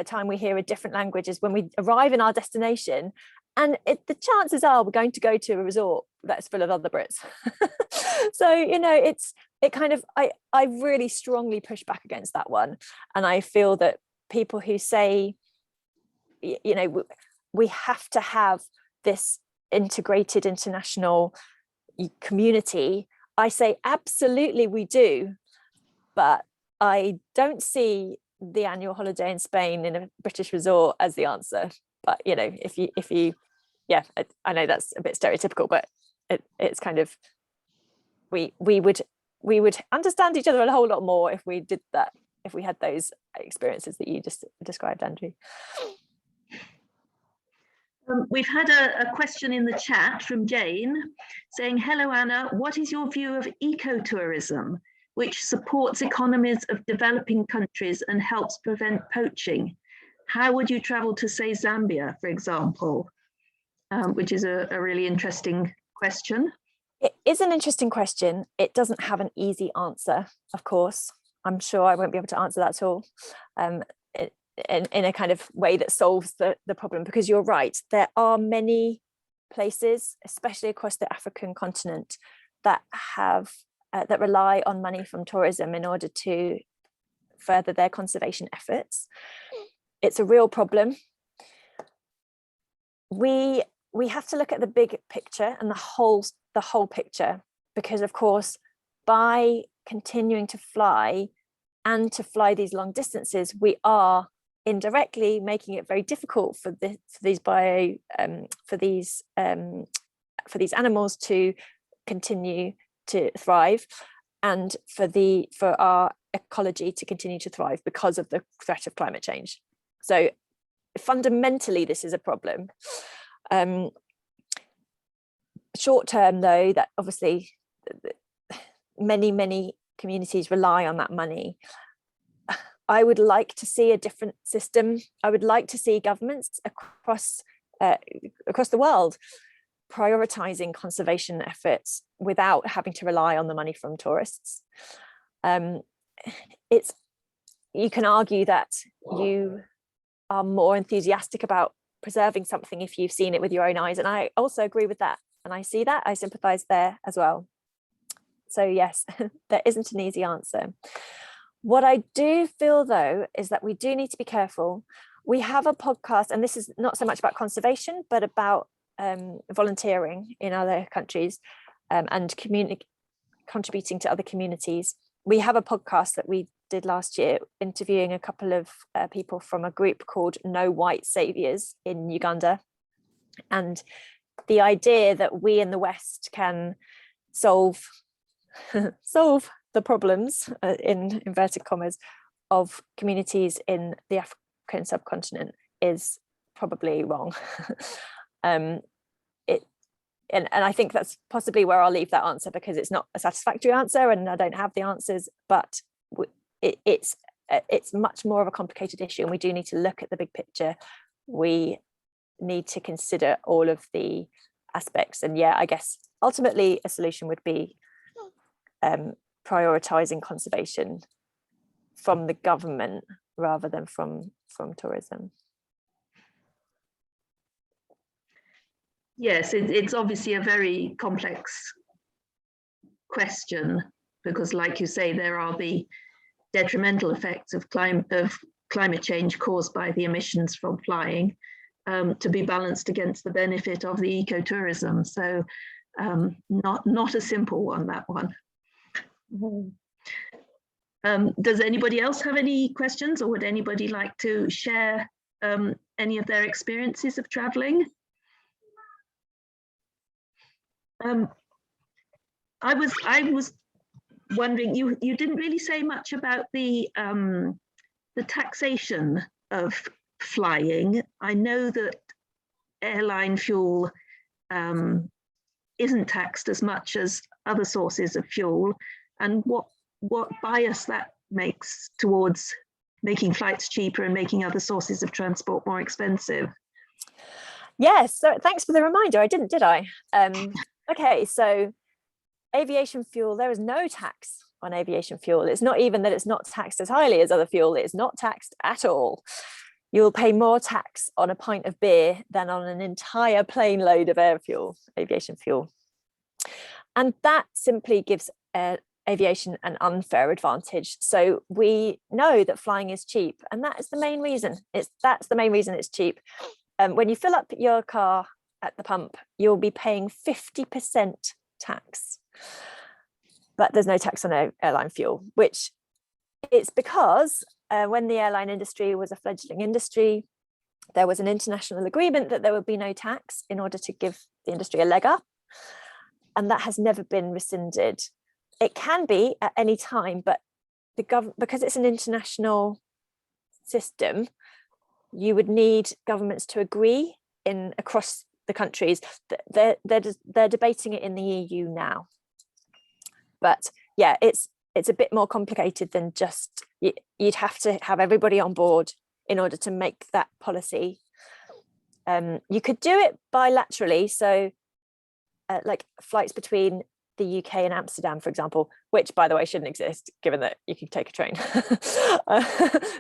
time we hear a different language is when we arrive in our destination, and the chances are we're going to go to a resort that's full of other Brits. So, you know, I really strongly push back against that one. And I feel that people who say, you know, we have to have this integrated international community, I say absolutely we do, but I don't see the annual holiday in Spain in a British resort as the answer. But, you know, if you yeah, I know that's a bit stereotypical, but it's kind of, we would understand each other a whole lot more if we did that, if we had those experiences that you just described, Andrew. We've had a question in the chat from Jane saying, hello, Anna, what is your view of ecotourism, which supports economies of developing countries and helps prevent poaching? How would you travel to, say, Zambia, for example? Which is a really interesting question. It is an interesting question. It doesn't have an easy answer, of course. I'm sure I won't be able to answer that at all in a kind of way that solves the problem, because you're right, there are many places, especially across the African continent, that have that rely on money from tourism in order to further their conservation efforts. It's a real problem. We have to look at the big picture and the whole picture, because of course, by continuing to fly and to fly these long distances, we are indirectly making it very difficult for these animals to continue to thrive, and for our ecology to continue to thrive because of the threat of climate change. So fundamentally, this is a problem. Short term, though, that obviously many communities rely on that money. I would like to see a different system. I would like to see governments across the world prioritizing conservation efforts without having to rely on the money from tourists. You can argue that you are more enthusiastic about preserving something if you've seen it with your own eyes, and I also agree with that, and I see that, I sympathize there as well. So yes, there isn't an easy answer. What I do feel, though, is that we do need to be careful. We have a podcast, and this is not so much about conservation, but about volunteering in other countries and contributing to other communities. We have a podcast that we did last year, interviewing a couple of people from a group called No White Saviors in Uganda. And the idea that we in the West can solve the problems, in inverted commas, of communities in the African subcontinent is probably wrong. And I think that's possibly where I'll leave that answer, because it's not a satisfactory answer and I don't have the answers, but it's much more of a complicated issue, and we do need to look at the big picture. We need to consider all of the aspects, and yeah, I guess ultimately a solution would be prioritizing conservation from the government rather than from tourism. Yes, it's obviously a very complex question, because like you say, there are the detrimental effects of climate change caused by the emissions from flying, to be balanced against the benefit of the ecotourism. So not a simple one, that one. Does anybody else have any questions, or would anybody like to share any of their experiences of traveling? I was wondering, you didn't really say much about the taxation of flying. I know that airline fuel isn't taxed as much as other sources of fuel, and what bias that makes towards making flights cheaper and making other sources of transport more expensive. Yes, so thanks for the reminder. I didn't, did I? Okay, so aviation fuel, there is no tax on aviation fuel. It's not even that it's not taxed as highly as other fuel, it's not taxed at all. You'll pay more tax on a pint of beer than on an entire plane load of aviation fuel. And that simply gives aviation an unfair advantage. So we know that flying is cheap, and that is the main reason. That's the main reason it's cheap. When you fill up your car at the pump, you'll be paying 50% tax, but there's no tax on airline fuel, which it's because when the airline industry was a fledgling industry, there was an international agreement that there would be no tax in order to give the industry a leg up, and that has never been rescinded. It can be at any time, but because it's an international system, you would need governments to agree across the countries. They're debating it in the EU now, but yeah, it's a bit more complicated than just you'd have to have everybody on board in order to make that policy. You could do it bilaterally, so like flights between the UK and Amsterdam, for example, which by the way shouldn't exist given that you can take a train.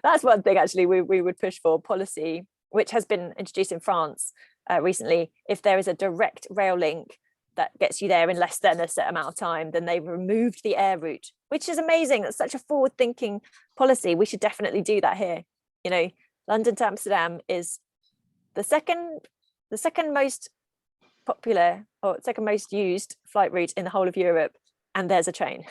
That's one thing actually we would push for, policy which has been introduced in France recently. If there is a direct rail link that gets you there in less than a set amount of time, then they've removed the air route, which is amazing. That's such a forward-thinking policy. We should definitely do that here. You know, London to Amsterdam is the second most popular or second most used flight route in the whole of Europe, and there's a train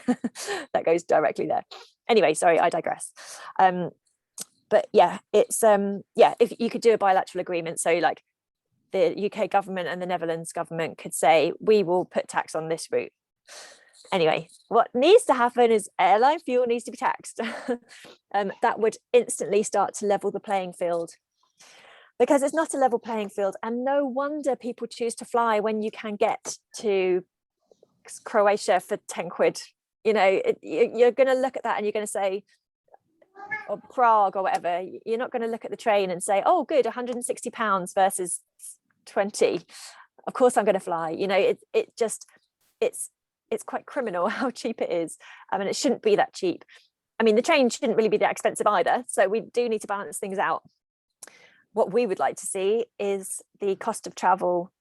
that goes directly there. Anyway, sorry, I digress. But yeah, it's if you could do a bilateral agreement, so like the UK government and the Netherlands government could say, we will put tax on this route. Anyway, what needs to happen is airline fuel needs to be taxed. That would instantly start to level the playing field, because it's not a level playing field. And no wonder people choose to fly when you can get to Croatia for 10 quid. You know, you're going to look at that and you're going to say, or Prague or whatever, you're not going to look at the train and say, oh, good, £160 versus 20. Of course I'm going to fly. You know, it's quite criminal how cheap it is. I mean, it shouldn't be that cheap. I mean, the train shouldn't really be that expensive either. So we do need to balance things out. What we would like to see is the cost of travel,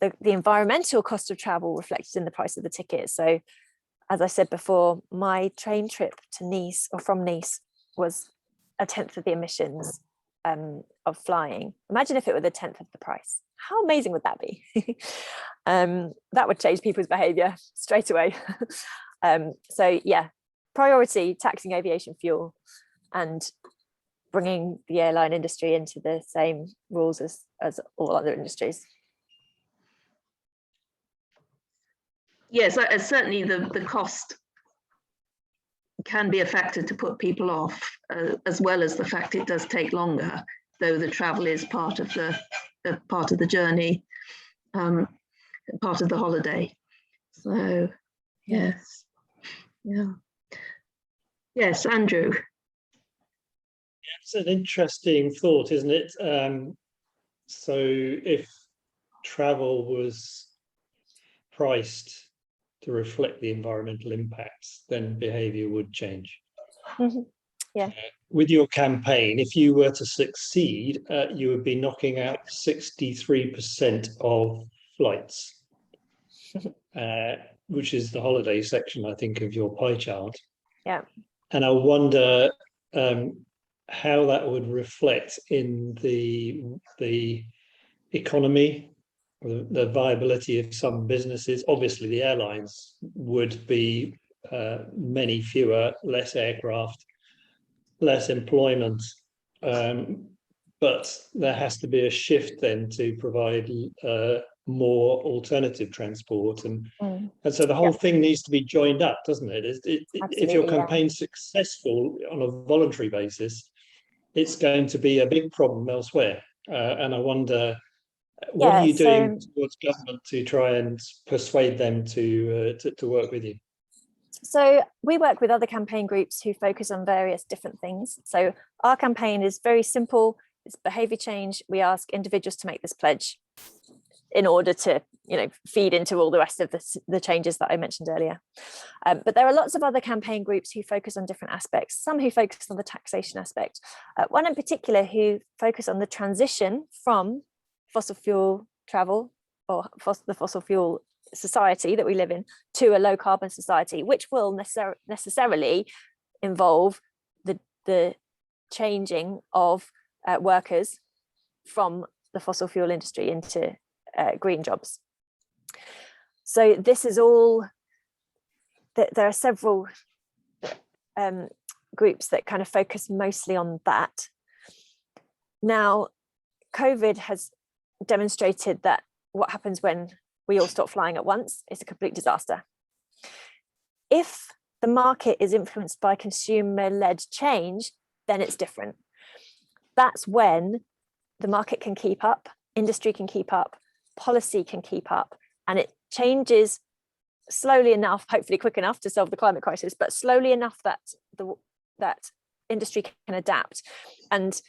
the environmental cost of travel reflected in the price of the ticket. So as I said before, my train trip to Nice or from Nice was 1/10 of the emissions of flying. Imagine if it were 1/10 of the price. How amazing would that be? That would change people's behavior straight away. So yeah, priority taxing aviation fuel and bringing the airline industry into the same rules as all other industries. Yes, certainly the cost can be a factor to put people off, as well as the fact it does take longer, though the travel is part of the journey, part of the holiday. So yes, yeah, yes, Andrew. It's an interesting thought, isn't it? So if travel was priced to reflect the environmental impacts, then behavior would change. Mm-hmm. Yeah. With your campaign, if you were to succeed, you would be knocking out 63% of flights, which is the holiday section, I think, of your pie chart. Yeah. And I wonder how that would reflect in the economy, the viability of some businesses. Obviously, the airlines would be many fewer, less aircraft, less employment, but there has to be a shift then to provide more alternative transport, and so the whole thing needs to be joined up, doesn't it? If your campaign's successful on a voluntary basis, it's going to be a big problem elsewhere, and I wonder, what are you doing towards government to try and persuade them to work with you? So we work with other campaign groups who focus on various different things. So our campaign is very simple. It's behavior change. We ask individuals to make this pledge in order to, you know, feed into all the rest of the changes that I mentioned earlier. But there are lots of other campaign groups who focus on different aspects, some who focus on the taxation aspect, one in particular who focus on the transition from fossil fuel travel or the fossil fuel society that we live in to a low carbon society, which will necessarily involve the changing of workers from the fossil fuel industry into green jobs. So this is all, there are several groups that kind of focus mostly on that. Now, COVID has demonstrated that what happens when we all stop flying at once is a complete disaster. If the market is influenced by consumer-led change, then it's different. That's when the market can keep up, industry can keep up, policy can keep up, and it changes slowly enough, hopefully quick enough to solve the climate crisis, but slowly enough that industry can adapt. And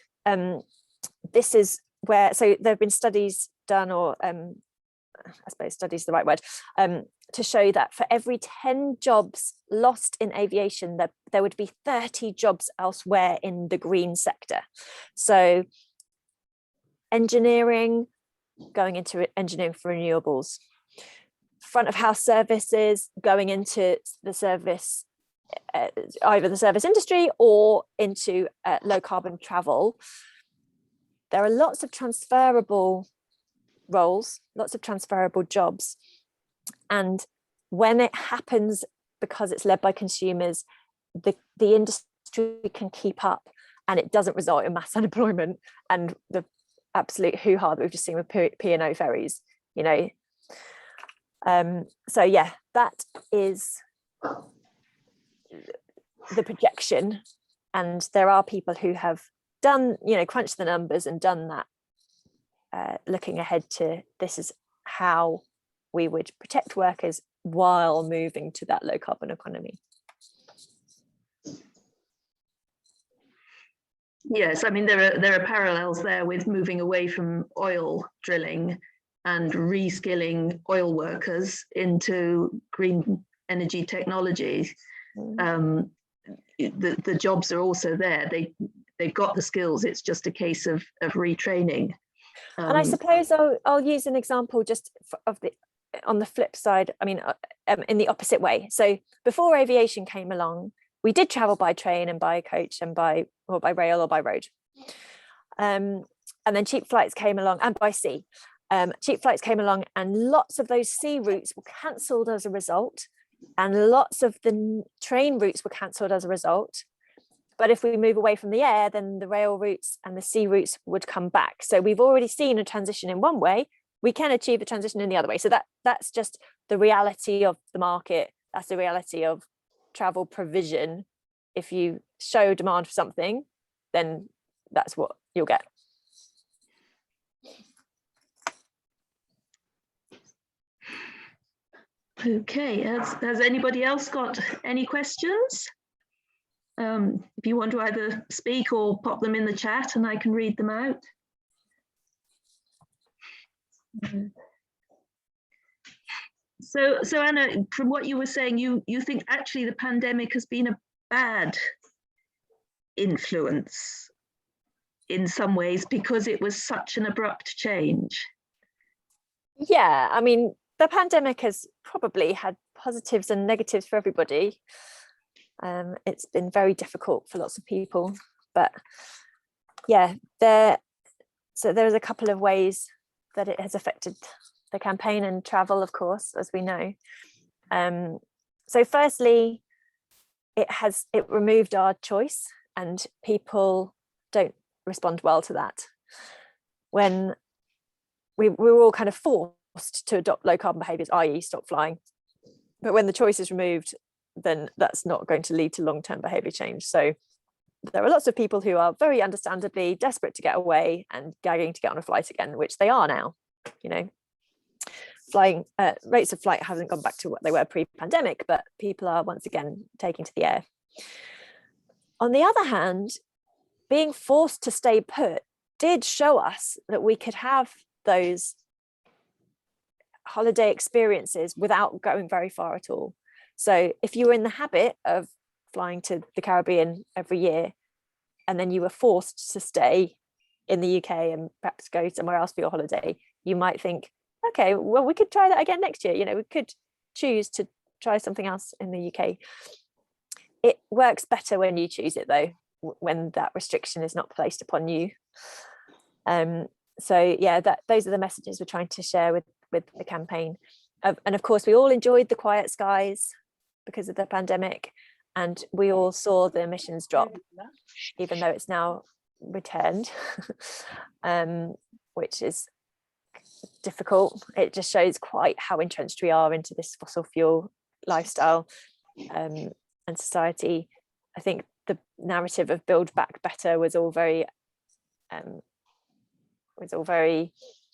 this is where, so there have been studies done, or I suppose studies is the right word, to show that for every 10 jobs lost in aviation, there would be 30 jobs elsewhere in the green sector. So engineering, going into engineering for renewables, front of house services going into the service, either the service industry or into low carbon travel. There are lots of transferable roles, lots of transferable jobs. And when it happens, because it's led by consumers, the industry can keep up and it doesn't result in mass unemployment and the absolute hoo-ha that we've just seen with P&O ferries, you know. So yeah, that is the projection. And there are people who have done, you know, crunched the numbers and done that, looking ahead to this is how we would protect workers while moving to that low carbon economy. Yes, I mean, there are parallels there with moving away from oil drilling and reskilling oil workers into green energy technologies. The jobs are also there. They've got the skills. It's just a case of retraining. And I suppose I'll use an example just of on the flip side. I mean, in the opposite way. So before aviation came along, we did travel by train and by coach and by rail or by road. And then cheap flights came along, and by sea. Cheap flights came along, and lots of those sea routes were cancelled as a result. And lots of the train routes were cancelled as a result. But if we move away from the air, then the rail routes and the sea routes would come back. So we've already seen a transition in one way. We can achieve the transition in the other way. So that's just the reality of the market. That's the reality of travel provision. If you show demand for something, then that's what you'll get. Okay, has anybody else got any questions? If you want to either speak or pop them in the chat and I can read them out. So Anna, from what you were saying, you think actually the pandemic has been a bad influence in some ways because it was such an abrupt change? Yeah, I mean, the pandemic has probably had positives and negatives for everybody. It's been very difficult for lots of people, but yeah, there's a couple of ways that it has affected the campaign and travel, of course, as we know. So firstly, it removed our choice, and people don't respond well to that. When we were all kind of forced to adopt low carbon behaviours, i.e. stop flying. But when the choice is removed, then that's not going to lead to long-term behaviour change. So there are lots of people who are very understandably desperate to get away and gagging to get on a flight again, which they are now. You know, flying rates of flight haven't gone back to what they were pre-pandemic, but people are once again taking to the air. On the other hand, being forced to stay put did show us that we could have those holiday experiences without going very far at all. So if you were in the habit of flying to the Caribbean every year, and then you were forced to stay in the UK and perhaps go somewhere else for your holiday, you might think, okay, well, we could try that again next year. You know, we could choose to try something else in the UK. It works better when you choose it, though, when that restriction is not placed upon you. So yeah, those are the messages we're trying to share with the campaign. And of course, we all enjoyed the quiet skies because of the pandemic, and we all saw the emissions drop, even though it's now returned, which is difficult. It just shows quite how entrenched we are into this fossil fuel lifestyle and society. I think the narrative of Build Back Better was all very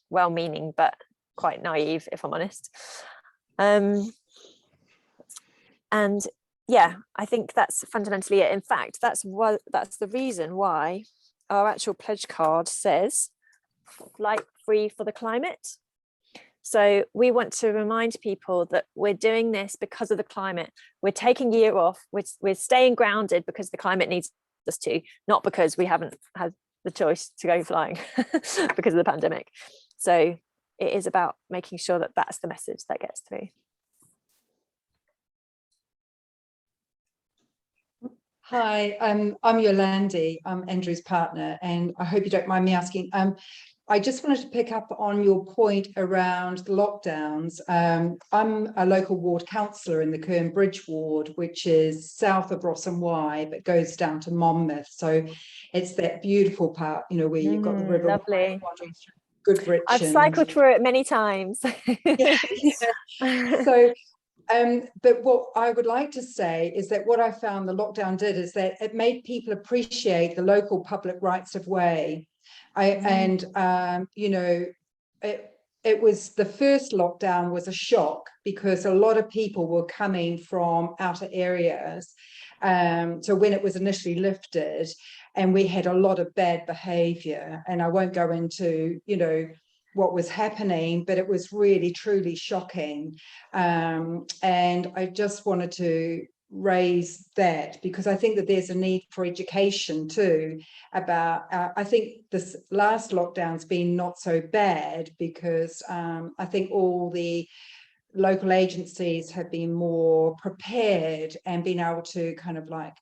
well-meaning, but quite naive, if I'm honest. And yeah, I think that's fundamentally it. In fact, that's the reason why our actual pledge card says flight free for the climate. So we want to remind people that we're doing this because of the climate. We're taking a year off. We're staying grounded because the climate needs us to, not because we haven't had the choice to go flying because of the pandemic. So it is about making sure that that's the message that gets through. Hi, I'm Yolandi. I'm Andrew's partner, and I hope you don't mind me asking. I just wanted to pick up on your point around the lockdowns. I'm a local ward councillor in the Kern Bridge ward, which is south of Ross and Wye, but goes down to Monmouth. So it's that beautiful part, you know, where you've got the river Lovely. wandering through Goodrich. I've cycled through it many times. Yeah. So but what I would like to say is that what I found the lockdown did is that it made people appreciate the local public rights of way. You know, it was the first lockdown was a shock because a lot of people were coming from outer areas. So when it was initially lifted, and we had a lot of bad behavior, and I won't go into, you know, what was happening, but it was really truly shocking. And I just wanted to raise that because I think that there's a need for education too about I think this last lockdown's been not so bad because I think all the local agencies have been more prepared and been able to kind of like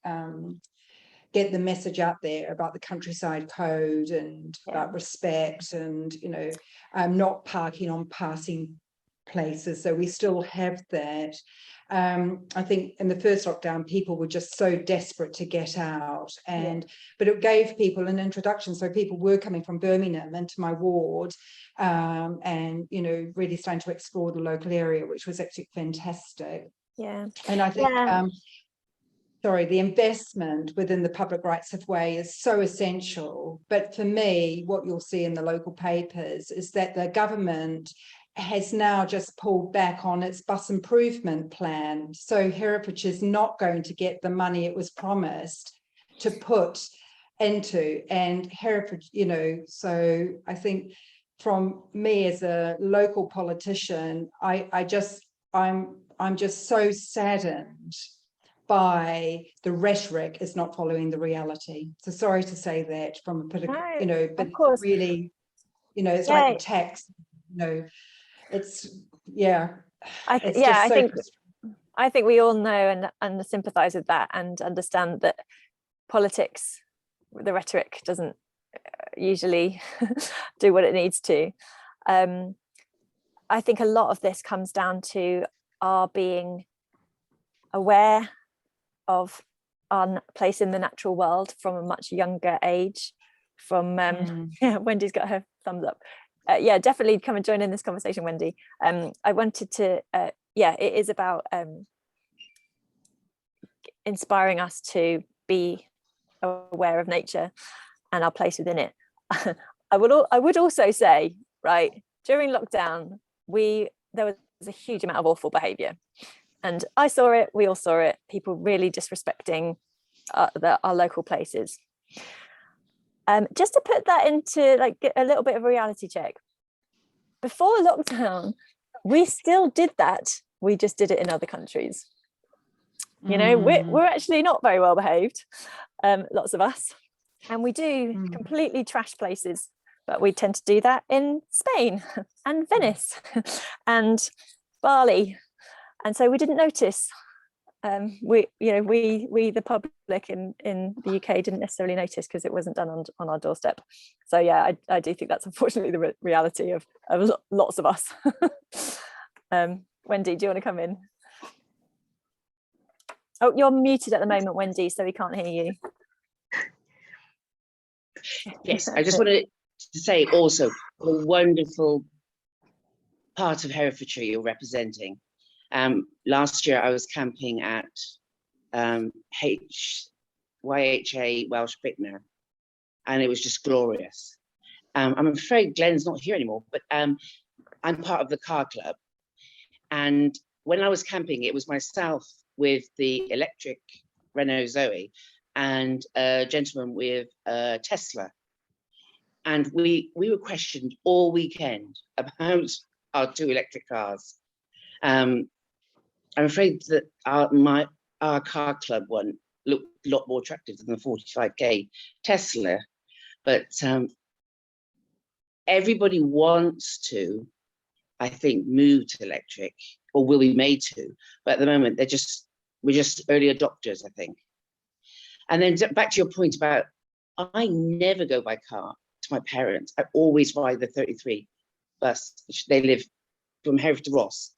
get the message out there about the countryside code and about respect and, you know, not parking on passing places. So we still have that. I think in the first lockdown, people were just so desperate to get out, but it gave people an introduction. So people were coming from Birmingham into my ward, and, you know, really starting to explore the local area, which was actually fantastic. Yeah. And I think the investment within the public rights of way is so essential. But for me, what you'll see in the local papers is that the government has now just pulled back on its bus improvement plan. So Herefordshire is not going to get the money it was promised to put into, and Hereford, you know, so I think from me as a local politician, I'm just so saddened by the rhetoric is not following the reality. So sorry to say that from a political, you know, but of course. really, you know, it's like the tax, you know, it's I think we all know and sympathize with that and understand that politics, the rhetoric doesn't usually do what it needs to. I think a lot of this comes down to our being aware of our place in the natural world from a much younger age. From Wendy's got her thumbs up. Definitely come and join in this conversation, Wendy. I wanted to it is about inspiring us to be aware of nature and our place within it. I would also say, right, during lockdown there was a huge amount of awful behavior, and I saw it, we all saw it, people really disrespecting our local places. Just to put that into like a little bit of a reality check, before lockdown, we still did that. We just did it in other countries. You know, we're actually not very well behaved, lots of us, and we do completely trash places, but we tend to do that in Spain and Venice and Bali, and so we didn't notice. We the public in the UK didn't necessarily notice because it wasn't done on our doorstep. So yeah, I do think that's unfortunately the reality of lots of us. Wendy, do you want to come in? Oh, you're muted at the moment, Wendy, so we can't hear you. Yes, I just wanted to say also what a wonderful part of Herefordshire you're representing. Last year I was camping at YHA Welsh Bicknor, and it was just glorious. I'm afraid Glenn's not here anymore, but I'm part of the car club, and when I was camping, it was myself with the electric Renault Zoe and a gentleman with a Tesla, and we were questioned all weekend about our two electric cars. I'm afraid that our car club one looked a lot more attractive than the 45k Tesla, but everybody wants to, I think, move to electric, or will be made to, but at the moment we're just early adopters, I think. And then back to your point about, I never go by car to my parents. I always ride the 33 bus. They live from Hereford to Ross,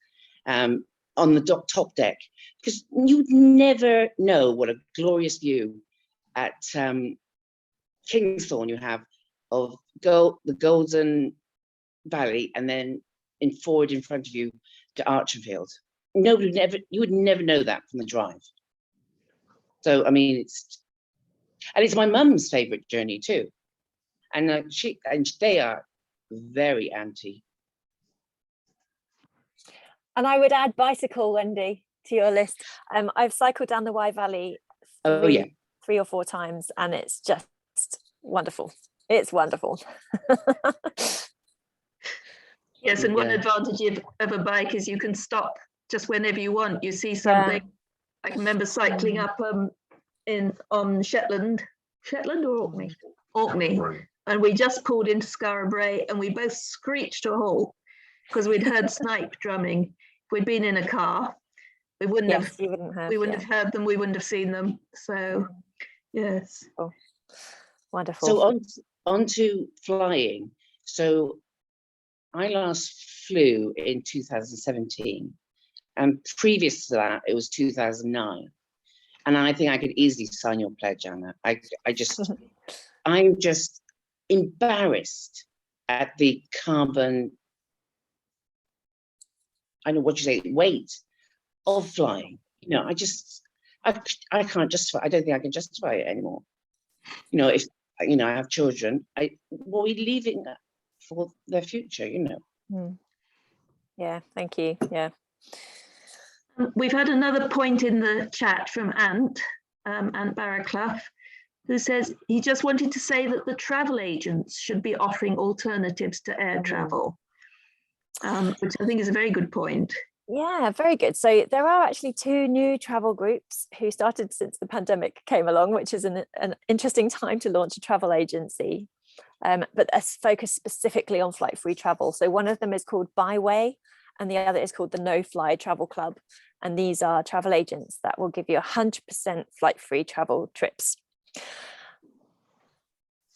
on the top deck, because you'd never know what a glorious view at Kingsthorne you have of the Golden Valley, and then forward in front of you to Archerfield. You would never know that from the drive. So I mean, it's my mum's favourite journey too, and they are very anti. And I would add bicycle, Wendy, to your list. I've cycled down the Wye Valley three or four times, and it's just wonderful. It's wonderful. Yes, and one advantage of a bike is you can stop just whenever you want. You see something. I can remember cycling up on Shetland or Orkney, and we just pulled into Skara Brae, and we both screeched to a halt because we'd heard snipe drumming. If we'd been in a car, we wouldn't have heard them. We wouldn't have seen them. So, yes. Oh, wonderful. So on to flying. So I last flew in 2017, and previous to that, it was 2009. And I think I could easily sign your pledge, Anna. I'm just embarrassed at the carbon, I know what you say, weight of flying. You know, I can't justify. I don't think I can justify it anymore. You know, if I have children, what are we leaving for their future? You know. Yeah. Thank you. Yeah. We've had another point in the chat from Ant Barraclough, who says he just wanted to say that the travel agents should be offering alternatives to air travel, which I think is a very good point. Yeah, very good. So there are actually 2 new travel groups who started since the pandemic came along, which is an interesting time to launch a travel agency, but focused specifically on flight-free travel. So one of them is called Byway, and the other is called the No Fly Travel Club. And these are travel agents that will give you 100% flight-free travel trips.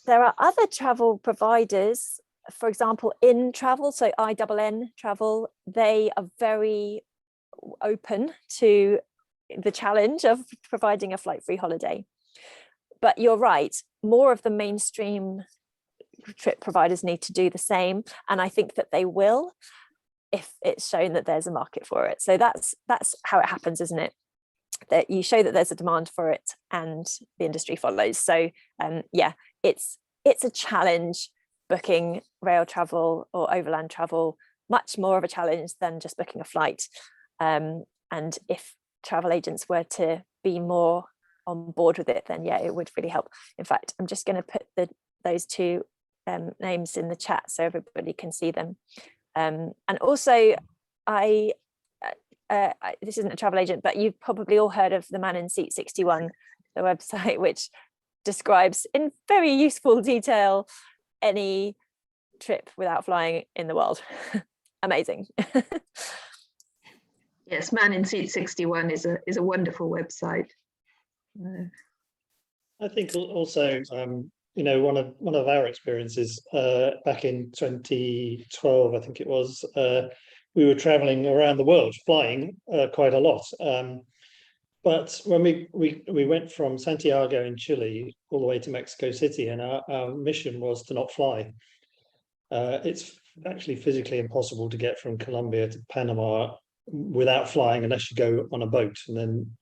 There are other travel providers, for example, In Travel, so INN Travel, they are very open to the challenge of providing a flight-free holiday. But you're right, more of the mainstream trip providers need to do the same. And I think that they will, if it's shown that there's a market for it. So that's how it happens, isn't it? That you show that there's a demand for it and the industry follows. So yeah, it's a challenge booking rail travel or overland travel, much more of a challenge than just booking a flight. And if travel agents were to be more on board with it, then yeah, it would really help. In fact, I'm just going to put those 2 names in the chat so everybody can see them. And also, this isn't a travel agent, but you've probably all heard of the Man in Seat 61, the website, which describes in very useful detail any trip without flying in the world. Amazing. Yes, Man in Seat 61 is a wonderful website. I think also, one of our experiences back in 2012, I think it was, we were traveling around the world, flying quite a lot. But when we went from Santiago in Chile all the way to Mexico City, and our mission was to not fly. It's actually physically impossible to get from Colombia to Panama without flying unless you go on a boat, and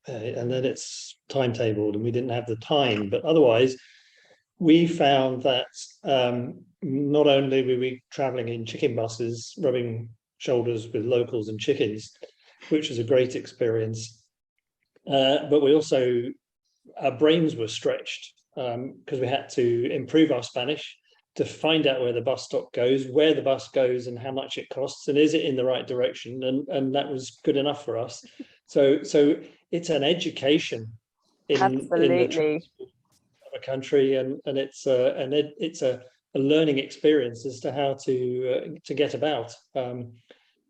then it's timetabled, and we didn't have the time. But otherwise, we found that not only were we traveling in chicken buses, rubbing shoulders with locals and chickens, which was a great experience, but we also, our brains were stretched because we had to improve our Spanish to find out where the bus stop goes, where the bus goes, and how much it costs, and is it in the right direction, and that was good enough for us. So it's an education in the transport of a country, and it's a learning experience as to how to get about. And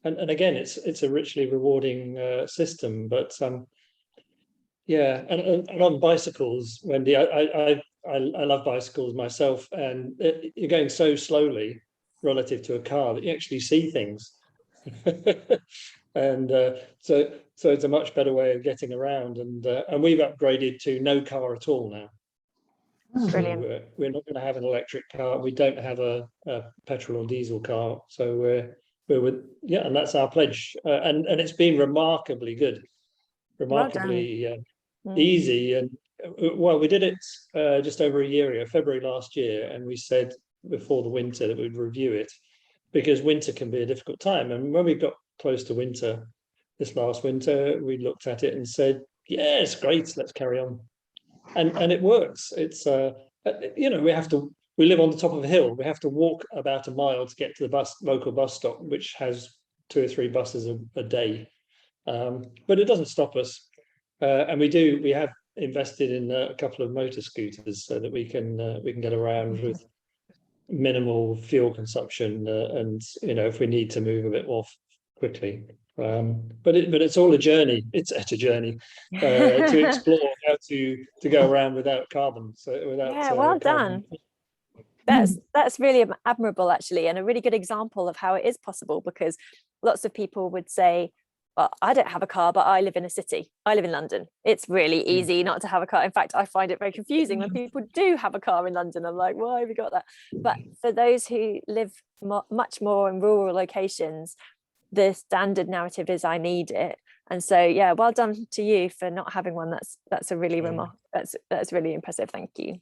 again, it's a richly rewarding system, but Yeah, and on bicycles, Wendy, I love bicycles myself, and you're going so slowly relative to a car that you actually see things. And so it's a much better way of getting around, and we've upgraded to no car at all now. Brilliant. So we're not going to have an electric car. We don't have a petrol or diesel car. So we're with, yeah, and that's our pledge. And it's been remarkably good, remarkably easy. And well, we did it just over a year ago, February last year, and we said before the winter that we'd review it, because winter can be a difficult time. And when we got close to winter, this last winter, we looked at it and said, yeah, it's great, let's carry on. And it works. It's you know, we live on the top of a hill. We have to walk about a mile to get to the local bus stop, which has 2 or 3 buses a day. But it doesn't stop us. And we have invested in a couple of motor scooters so that we can get around with minimal fuel consumption, and you know, if we need to move a bit more quickly. But it's all a journey. It's a journey to explore how to go around without carbon. So without well carbon. done. That's really admirable, actually, and a really good example of how it is possible, because lots of people would say, well, I don't have a car, but I live in a city. I live in London. It's really easy not to have a car. In fact, I find it very confusing when people do have a car in London. I'm like, why have you got that? But for those who live much more in rural locations, the standard narrative is I need it. And so, yeah, well done to you for not having one. That's a really that's really impressive. Thank you.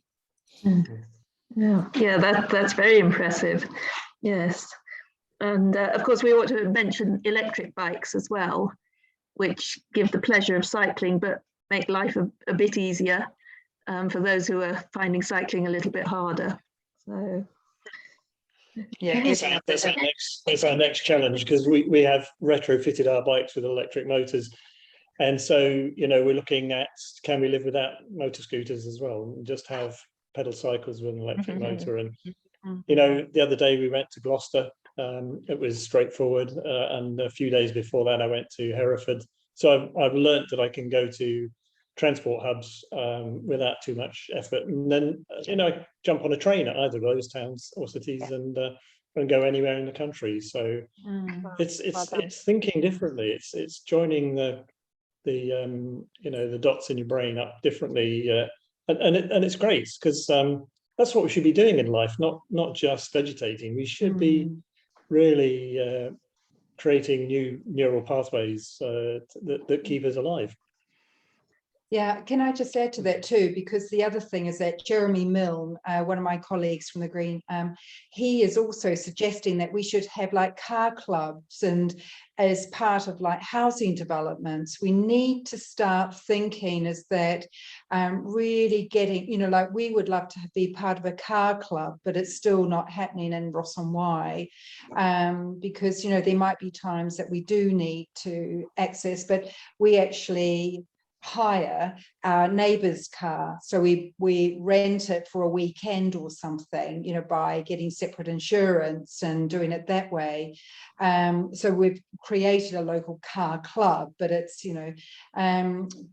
Yeah, that's very impressive. Yes. And of course, we ought to mention electric bikes as well, which give the pleasure of cycling, but make life a bit easier for those who are finding cycling a little bit harder. So, Yeah, that's our next challenge, because we have retrofitted our bikes with electric motors. And so, you know, we're looking at, can we live without motor scooters as well, and just have pedal cycles with an electric motor? And, you know, the other day we went to Gloucester. It was straightforward, and a few days before that I went to Hereford. So I've learnt that I can go to transport hubs without too much effort, and then you know, jump on a train at either of those towns or cities and go anywhere in the country. So it's thinking differently. It's joining the you know, the dots in your brain up differently, and it's great, because that's what we should be doing in life, not just vegetating. We should be really creating new neural pathways that keep us alive. Yeah, can I just add to that too? Because the other thing is that Jeremy Milne, one of my colleagues from the Green, he is also suggesting that we should have like car clubs, and as part of like housing developments, we need to start thinking is that really getting, you know, like we would love to be part of a car club, but it's still not happening in Ross-on-Wye, because, you know, there might be times that we do need to access, but we actually hire our neighbour's car, so we rent it for a weekend or something, you know, by getting separate insurance and doing it that way. So we've created a local car club, but it's, you know,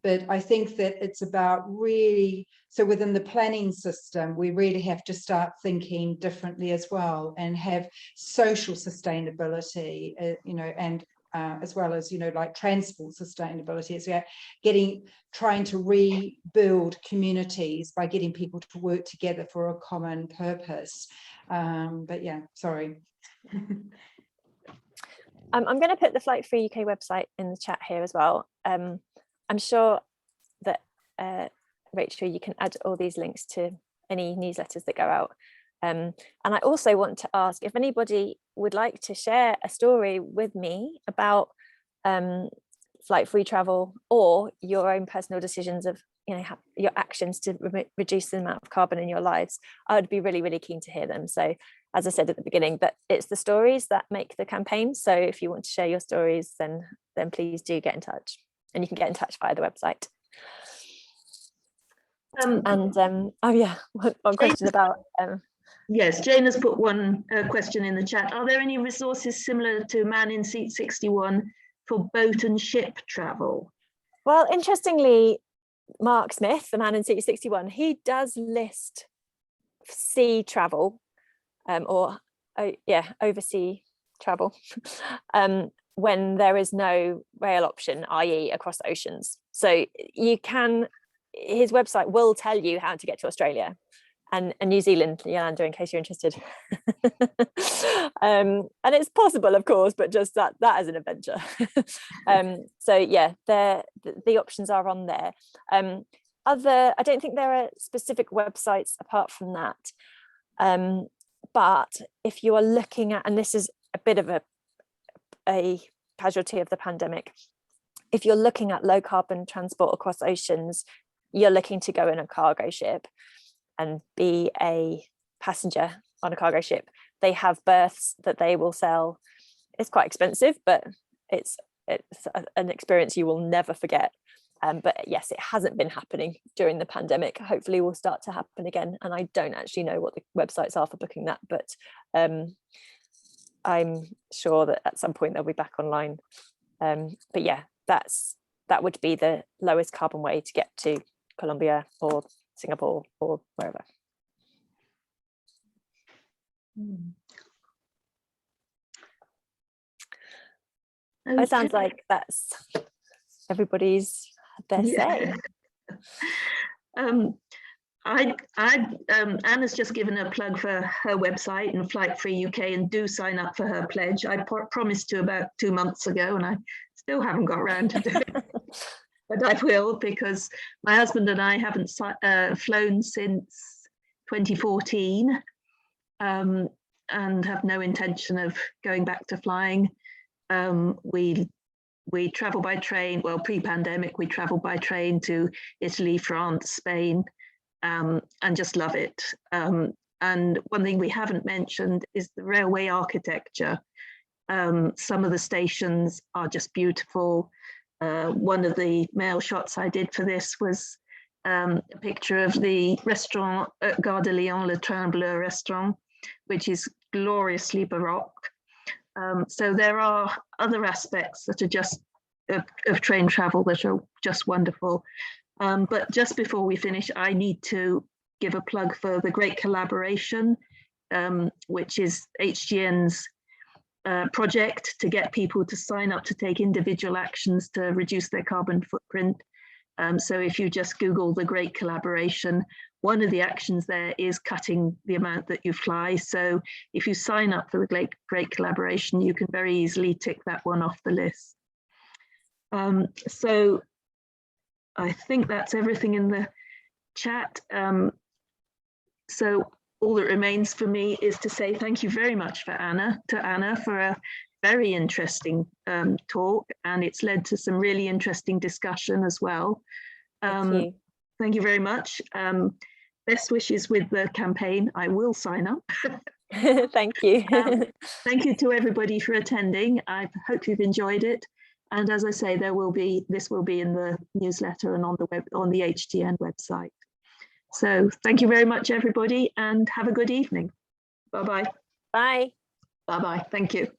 but I think that it's about really, so within the planning system, we really have to start thinking differently as well, and have social sustainability, you know, and as well as, you know, like transport sustainability. It's trying to rebuild communities by getting people to work together for a common purpose. But yeah, sorry. I'm going to put the Flight Free UK website in the chat here as well. I'm sure that Rachel, you can add all these links to any newsletters that go out. And I also want to ask if anybody would like to share a story with me about flight free travel, or your own personal decisions of, you know, your actions to reduce the amount of carbon in your lives. I would be really, really keen to hear them. So as I said at the beginning, that it's the stories that make the campaign. So if you want to share your stories, then please do get in touch, and you can get in touch via the website. Oh yeah, one question about yes, Jane has put one question in the chat. Are there any resources similar to Man in Seat 61 for boat and ship travel? Well, interestingly, Mark Smith, the man in seat 61, he does list sea travel, oversea travel, when there is no rail option, i.e. across oceans. So you can, his website will tell you how to get to Australia and New Zealand, Yolanda, in case you're interested. And it's possible, of course, but just that is an adventure. So yeah, the options are on there. I don't think there are specific websites apart from that. But if you are looking at, and this is a bit of a casualty of the pandemic, if you're looking at low carbon transport across oceans, you're looking to go in a cargo ship and be a passenger on a cargo ship. They have berths that they will sell. It's quite expensive, but it's an experience you will never forget. But yes, it hasn't been happening during the pandemic. Hopefully will start to happen again. And I don't actually know what the websites are for booking that, but I'm sure that at some point they'll be back online. But yeah, that would be the lowest carbon way to get to Colombia or Singapore or wherever. Okay. It sounds like that's everybody's their say. Anna's just given a plug for her website and Flight Free UK, and do sign up for her pledge. I promised to about 2 months ago, and I still haven't got around to doing it. But I will, because my husband and I haven't flown since 2014, and have no intention of going back to flying. We travel by train. Well, pre-pandemic, we traveled by train to Italy, France, Spain, and just love it. And one thing we haven't mentioned is the railway architecture. Some of the stations are just beautiful. One of the mail shots I did for this was a picture of the restaurant at Gare de Lyon, Le Train Bleu restaurant, which is gloriously Baroque. So there are other aspects that are just of train travel that are just wonderful. But just before we finish, I need to give a plug for the Great Collaboration, which is HGN's project to get people to sign up to take individual actions to reduce their carbon footprint. So if you just Google the Great Collaboration, one of the actions there is cutting the amount that you fly. So if you sign up for the Great Collaboration, you can very easily tick that one off the list. So I think that's everything in the chat. So all that remains for me is to say thank you very much to Anna for a very interesting talk, and it's led to some really interesting discussion as well. Thank you very much. Best wishes with the campaign. I will sign up. Thank you. Thank you to everybody for attending. I hope you've enjoyed it. And as I say, this will be in the newsletter and on the HGN website. So thank you very much, everybody, and have a good evening. Bye-bye. Bye. Bye-bye. Thank you.